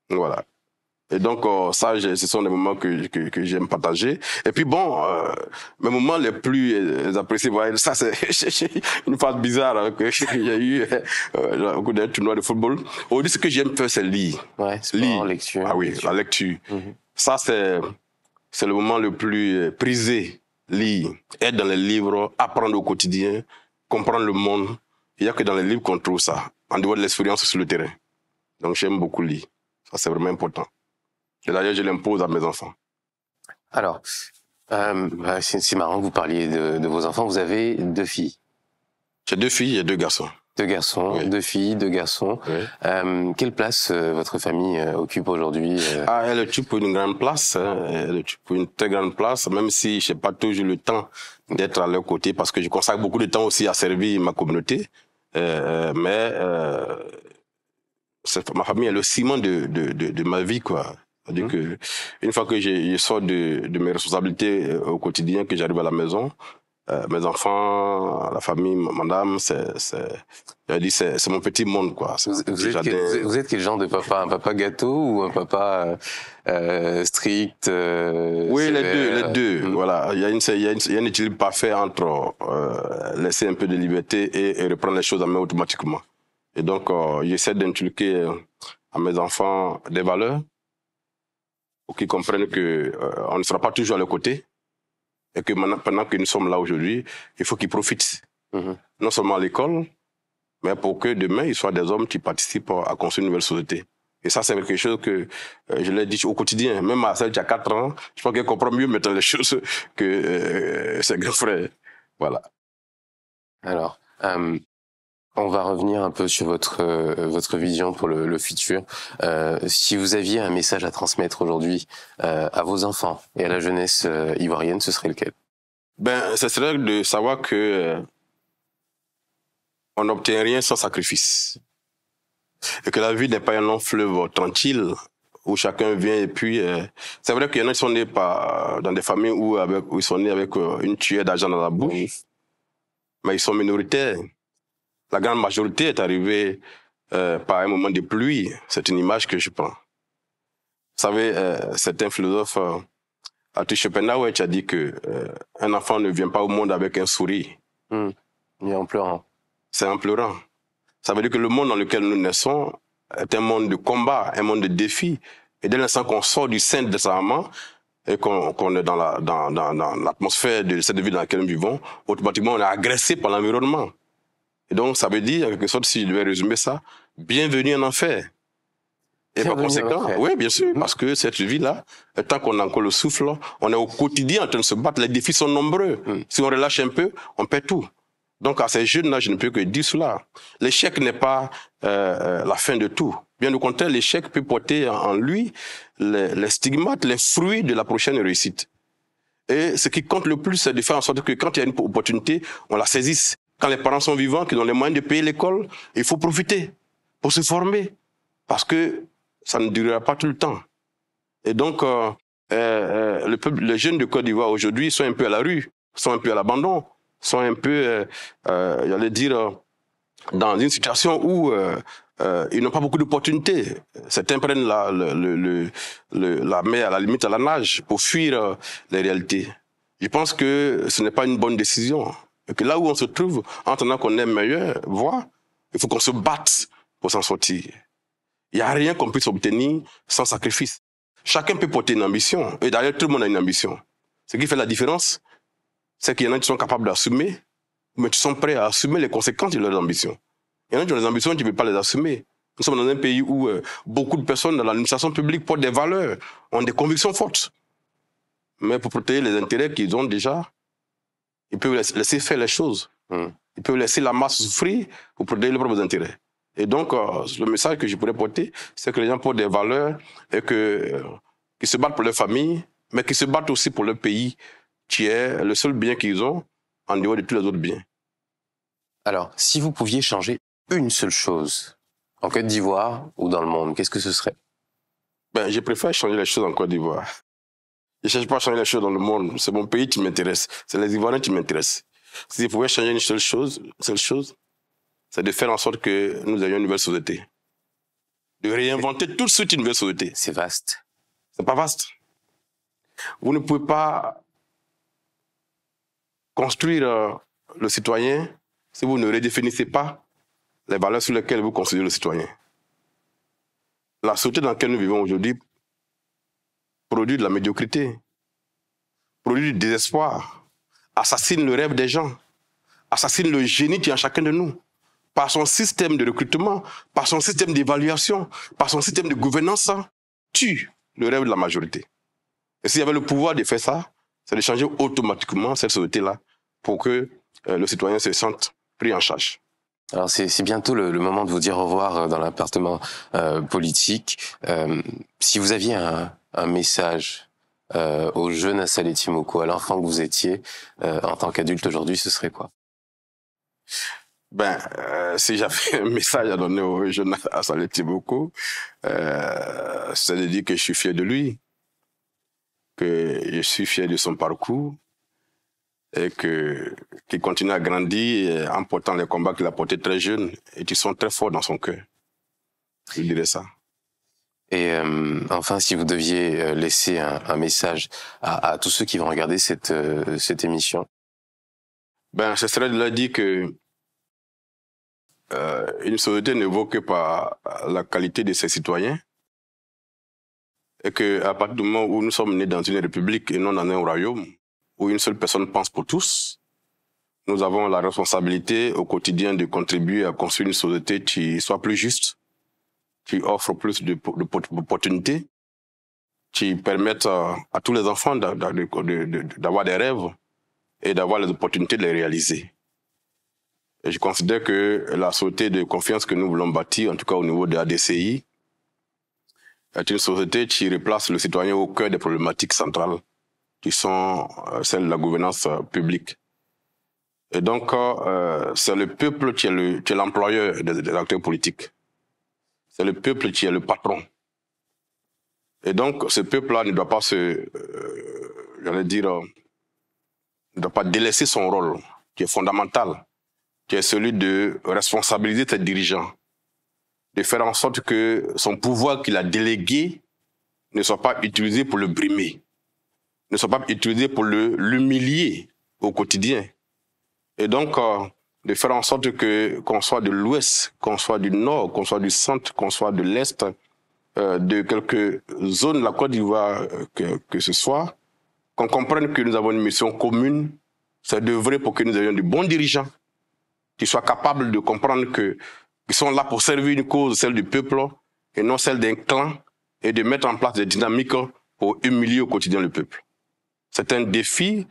Voilà. Et donc ça, ce sont des moments que j'aime partager. Et puis bon, mes moments les plus appréciés, voilà, ça c'est une phase bizarre que j'ai eu au cours d'un tournoi de football. Aujourd'hui, ce que j'aime faire, c'est lire. Ouais, sport, lecture. Ah oui, la lecture. Ça c'est le moment le plus prisé. Lire, être dans les livres, apprendre au quotidien, comprendre le monde. Il n'y a que dans les livres qu'on trouve ça, en dehors de l'expérience sur le terrain. Donc j'aime beaucoup lire. Ça, c'est vraiment important. Et d'ailleurs, je l'impose à mes enfants. Alors, c'est marrant que vous parliez de vos enfants. Vous avez 2 filles. J'ai 2 filles et 2 garçons. 2 garçons, Oui. 2 filles, 2 garçons. Oui. Quelle place votre famille occupe aujourd'hui Elle occupe une grande place. Hein. Elle occupe une très grande place, même si je n'ai pas toujours le temps d'être à leur côté, parce que je consacre beaucoup de temps aussi à servir ma communauté. Ma famille est le ciment de ma vie, quoi. C'est-à-dire que une fois que je sors de mes responsabilités au quotidien, que j'arrive à la maison, mes enfants, la famille, madame, c'est mon petit monde, quoi. Vous êtes quel genre de papa? Un papa gâteau ou un papa strict Oui, sévère? les deux. Voilà, il y a un équilibre parfait entre laisser un peu de liberté et reprendre les choses en main automatiquement. Et donc, j'essaie d'inculquer à mes enfants des valeurs pour qu'ils comprennent que on ne sera pas toujours à leur côté et que pendant que nous sommes là aujourd'hui, il faut qu'ils profitent. Non seulement à l'école, mais pour que demain, ils soient des hommes qui participent à construire une nouvelle société. Et ça, c'est quelque chose que je l'ai dit au quotidien. Même à celle qui a 4 ans, je pense qu'elle comprend mieux maintenant les choses que ses grands frères. Voilà. Alors, on va revenir un peu sur votre vision pour le futur. Si vous aviez un message à transmettre aujourd'hui à vos enfants et à la jeunesse ivoirienne, ce serait lequel? Ce serait de savoir que on n'obtient rien sans sacrifice. Et que la vie n'est pas un long fleuve tranquille où chacun vient et puis... c'est vrai qu'il y en a qui sont nés dans des familles où ils sont nés avec une tuile d'argent dans la bouche, mais ils sont minoritaires. La grande majorité est arrivée par un moment de pluie. C'est une image que je prends. Vous savez, certains philosophes, Arthur Schopenhauer, a dit que un enfant ne vient pas au monde avec un sourire. Et en pleurant. C'est en pleurant. Ça veut dire que le monde dans lequel nous naissons est un monde de combat, un monde de défis. Et dès l'instant qu'on sort du sein de sa maman et qu'on est dans l'atmosphère de cette vie dans laquelle nous vivons, automatiquement on est agressé par l'environnement. Et donc ça veut dire, en quelque sorte, si je devais résumer ça, bienvenue en enfer. Et par conséquent, oui, bien sûr, parce que cette vie-là, tant qu'on a encore le souffle, on est au quotidien en train de se battre. Les défis sont nombreux. Si on relâche un peu, on perd tout. Donc à ces jeunes-là, je ne peux que dire cela. L'échec n'est pas la fin de tout. Bien au contraire, l'échec peut porter en lui les stigmates, les fruits de la prochaine réussite. Et ce qui compte le plus, c'est de faire en sorte que quand il y a une opportunité, on la saisisse. Quand les parents sont vivants, qu'ils ont les moyens de payer l'école, il faut profiter pour se former. Parce que ça ne durera pas tout le temps. Et donc, les jeunes de Côte d'Ivoire aujourd'hui sont un peu à la rue, sont un peu à l'abandon, sont un peu, j'allais dire, dans une situation où ils n'ont pas beaucoup d'opportunités. Certains prennent la mer à la limite à la nage pour fuir les réalités. Je pense que ce n'est pas une bonne décision. Et que là où on se trouve, en attendant qu'on ait meilleure voie, il faut qu'on se batte pour s'en sortir. Il n'y a rien qu'on puisse obtenir sans sacrifice. Chacun peut porter une ambition. Et d'ailleurs, tout le monde a une ambition. Ce qui fait la différence, c'est qu'il y en a qui sont capables d'assumer, mais qui sont prêts à assumer les conséquences de leurs ambitions. Il y en a qui ont des ambitions qui ne veulent pas les assumer. Nous sommes dans un pays où beaucoup de personnes dans l'administration publique portent des valeurs, ont des convictions fortes. Mais pour protéger les intérêts qu'ils ont déjà, ils peuvent laisser faire les choses. Ils peuvent laisser la masse souffrir pour protéger leurs propres intérêts. Et donc, le message que je pourrais porter, c'est que les gens portent des valeurs et qu'ils se battent pour leur famille, mais qu'ils se battent aussi pour leur pays, qui est le seul bien qu'ils ont en dehors de tous les autres biens. Alors, si vous pouviez changer une seule chose en Côte d'Ivoire ou dans le monde, qu'est-ce que ce serait? Je préfère changer les choses en Côte d'Ivoire. Je ne cherche pas à changer les choses dans le monde. C'est mon pays qui m'intéresse. C'est les Ivoiriens qui m'intéressent. Si je pouvais changer une seule chose, c'est de faire en sorte que nous ayons une nouvelle société. De réinventer tout de suite une nouvelle société. C'est vaste. C'est pas vaste. Vous ne pouvez pas construire le citoyen si vous ne redéfinissez pas les valeurs sur lesquelles vous considérez le citoyen. La société dans laquelle nous vivons aujourd'hui produit de la médiocrité, produit du désespoir, assassine le rêve des gens, assassine le génie qui est en chacun de nous. par son système de recrutement, par son système d'évaluation, par son système de gouvernance, tue le rêve de la majorité. Et s'il y avait le pouvoir de faire ça, c'est de changer automatiquement cette société-là pour que le citoyen se sente pris en charge. Alors c'est bientôt le moment de vous dire au revoir dans l'appartement politique. Si vous aviez un message au jeune Assalé Timoko, à l'enfant que vous étiez en tant qu'adulte aujourd'hui, ce serait quoi? Si j'avais un message à donner au jeune Assalé Timoko, c'est de dire que je suis fier de lui, que je suis fier de son parcours et qu'il continue à grandir en portant les combats qu'il a portés très jeune et qui sont très forts dans son cœur. Je dirais ça. Et enfin, si vous deviez laisser un message à tous ceux qui vont regarder cette émission. Ce serait de leur dire que une société ne vaut que par la qualité de ses citoyens et qu'à partir du moment où nous sommes nés dans une république et non dans un royaume où une seule personne pense pour tous, nous avons la responsabilité au quotidien de contribuer à construire une société qui soit plus juste, qui offre plus d'opportunités, qui permette à tous les enfants d'avoir des rêves et d'avoir les opportunités de les réaliser. Et je considère que la société de confiance que nous voulons bâtir, en tout cas au niveau de la DCI, est une société qui replace le citoyen au cœur des problématiques centrales, qui sont celles de la gouvernance publique. Et donc, c'est le peuple qui est l'employeur des acteurs politiques. C'est le peuple qui est le patron. Et donc, ce peuple-là ne doit pas ne doit pas délaisser son rôle, qui est fondamental, qui est celui de responsabiliser ses dirigeants, de faire en sorte que son pouvoir qu'il a délégué ne soit pas utilisé pour le brimer, ne soit pas utilisé pour l'humilier au quotidien. Et donc, de faire en sorte qu'on soit de l'ouest, qu'on soit du nord, qu'on soit du centre, qu'on soit de l'est, de quelques zones de la Côte d'Ivoire que ce soit, qu'on comprenne que nous avons une mission commune, c'est d'œuvrer pour que nous ayons de bons dirigeants qui soient capables de comprendre qu'ils sont là pour servir une cause, celle du peuple, et non celle d'un clan, et de mettre en place des dynamiques pour humilier au quotidien le peuple. C'est un défi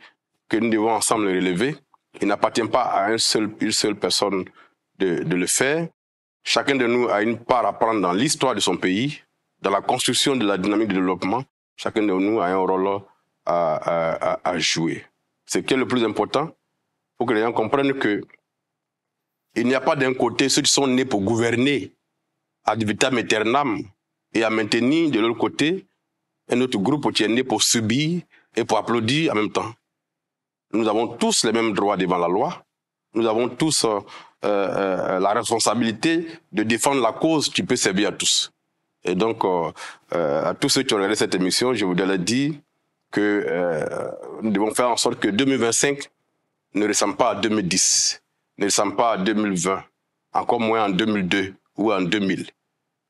que nous devons ensemble relever. Il n'appartient pas à une seule personne de le faire. Chacun de nous a une part à prendre dans l'histoire de son pays, dans la construction de la dynamique de développement. Chacun de nous a un rôle à jouer. Ce qui est le plus important, il faut que les gens comprennent que il n'y a pas d'un côté ceux qui sont nés pour gouverner ad vitam aeternam et à maintenir de l'autre côté un autre groupe qui est né pour subir et pour applaudir en même temps. Nous avons tous les mêmes droits devant la loi. Nous avons tous la responsabilité de défendre la cause qui peut servir à tous. Et donc, à tous ceux qui ont regardé cette émission, je voudrais leur dire que nous devons faire en sorte que 2025 ne ressemble pas à 2010, ne ressemble pas à 2020, encore moins en 2002 ou en 2000.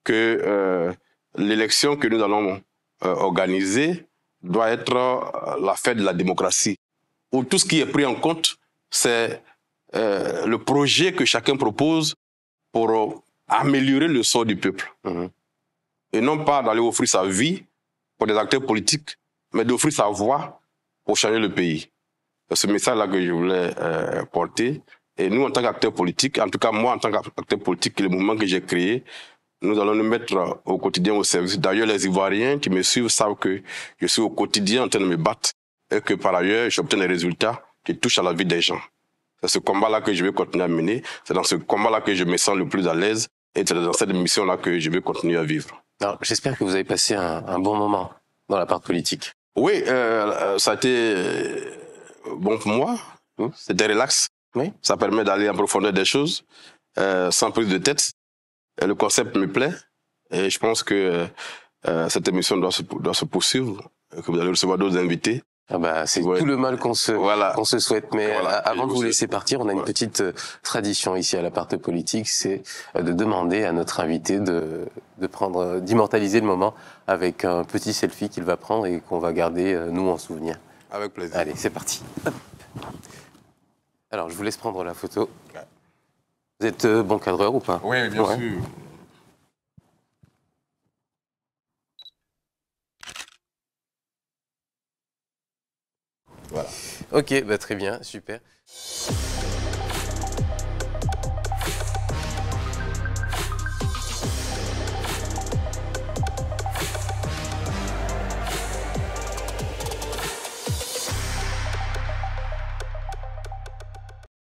Que l'élection que nous allons organiser doit être la fête de la démocratie, où tout ce qui est pris en compte, c'est le projet que chacun propose pour améliorer le sort du peuple. Et non pas d'aller offrir sa vie pour des acteurs politiques, mais d'offrir sa voix pour changer le pays. C'est ce message-là que je voulais porter. Et nous, en tant qu'acteurs politiques, en tout cas moi, en tant qu'acteur politique, le mouvement que j'ai créé, nous allons nous mettre au quotidien au service. D'ailleurs, les Ivoiriens qui me suivent savent que je suis au quotidien en train de me battre et que par ailleurs, j'obtiens des résultats qui touchent à la vie des gens. C'est ce combat-là que je vais continuer à mener. C'est dans ce combat-là que je me sens le plus à l'aise et c'est dans cette mission-là que je vais continuer à vivre. J'espère que vous avez passé un bon moment dans la part politique. Oui, ça a été bon pour moi. C'était relax. Oui. Ça permet d'aller en profondeur des choses sans prise de tête. Et le concept me plaît et je pense que cette émission doit se poursuivre et que vous allez recevoir d'autres invités. C'est tout le mal qu'on se souhaite. Mais avant de vous laisser partir, on a une petite tradition ici à l'appart politique, c'est de demander à notre invité d'immortaliser le moment avec un petit selfie qu'il va prendre et qu'on va garder nous en souvenir. Avec plaisir. Allez, c'est parti. Hop. Alors, je vous laisse prendre la photo. Vous êtes bon cadreur ou pas? Oui, bien sûr. Voilà. Ok, bah très bien, super.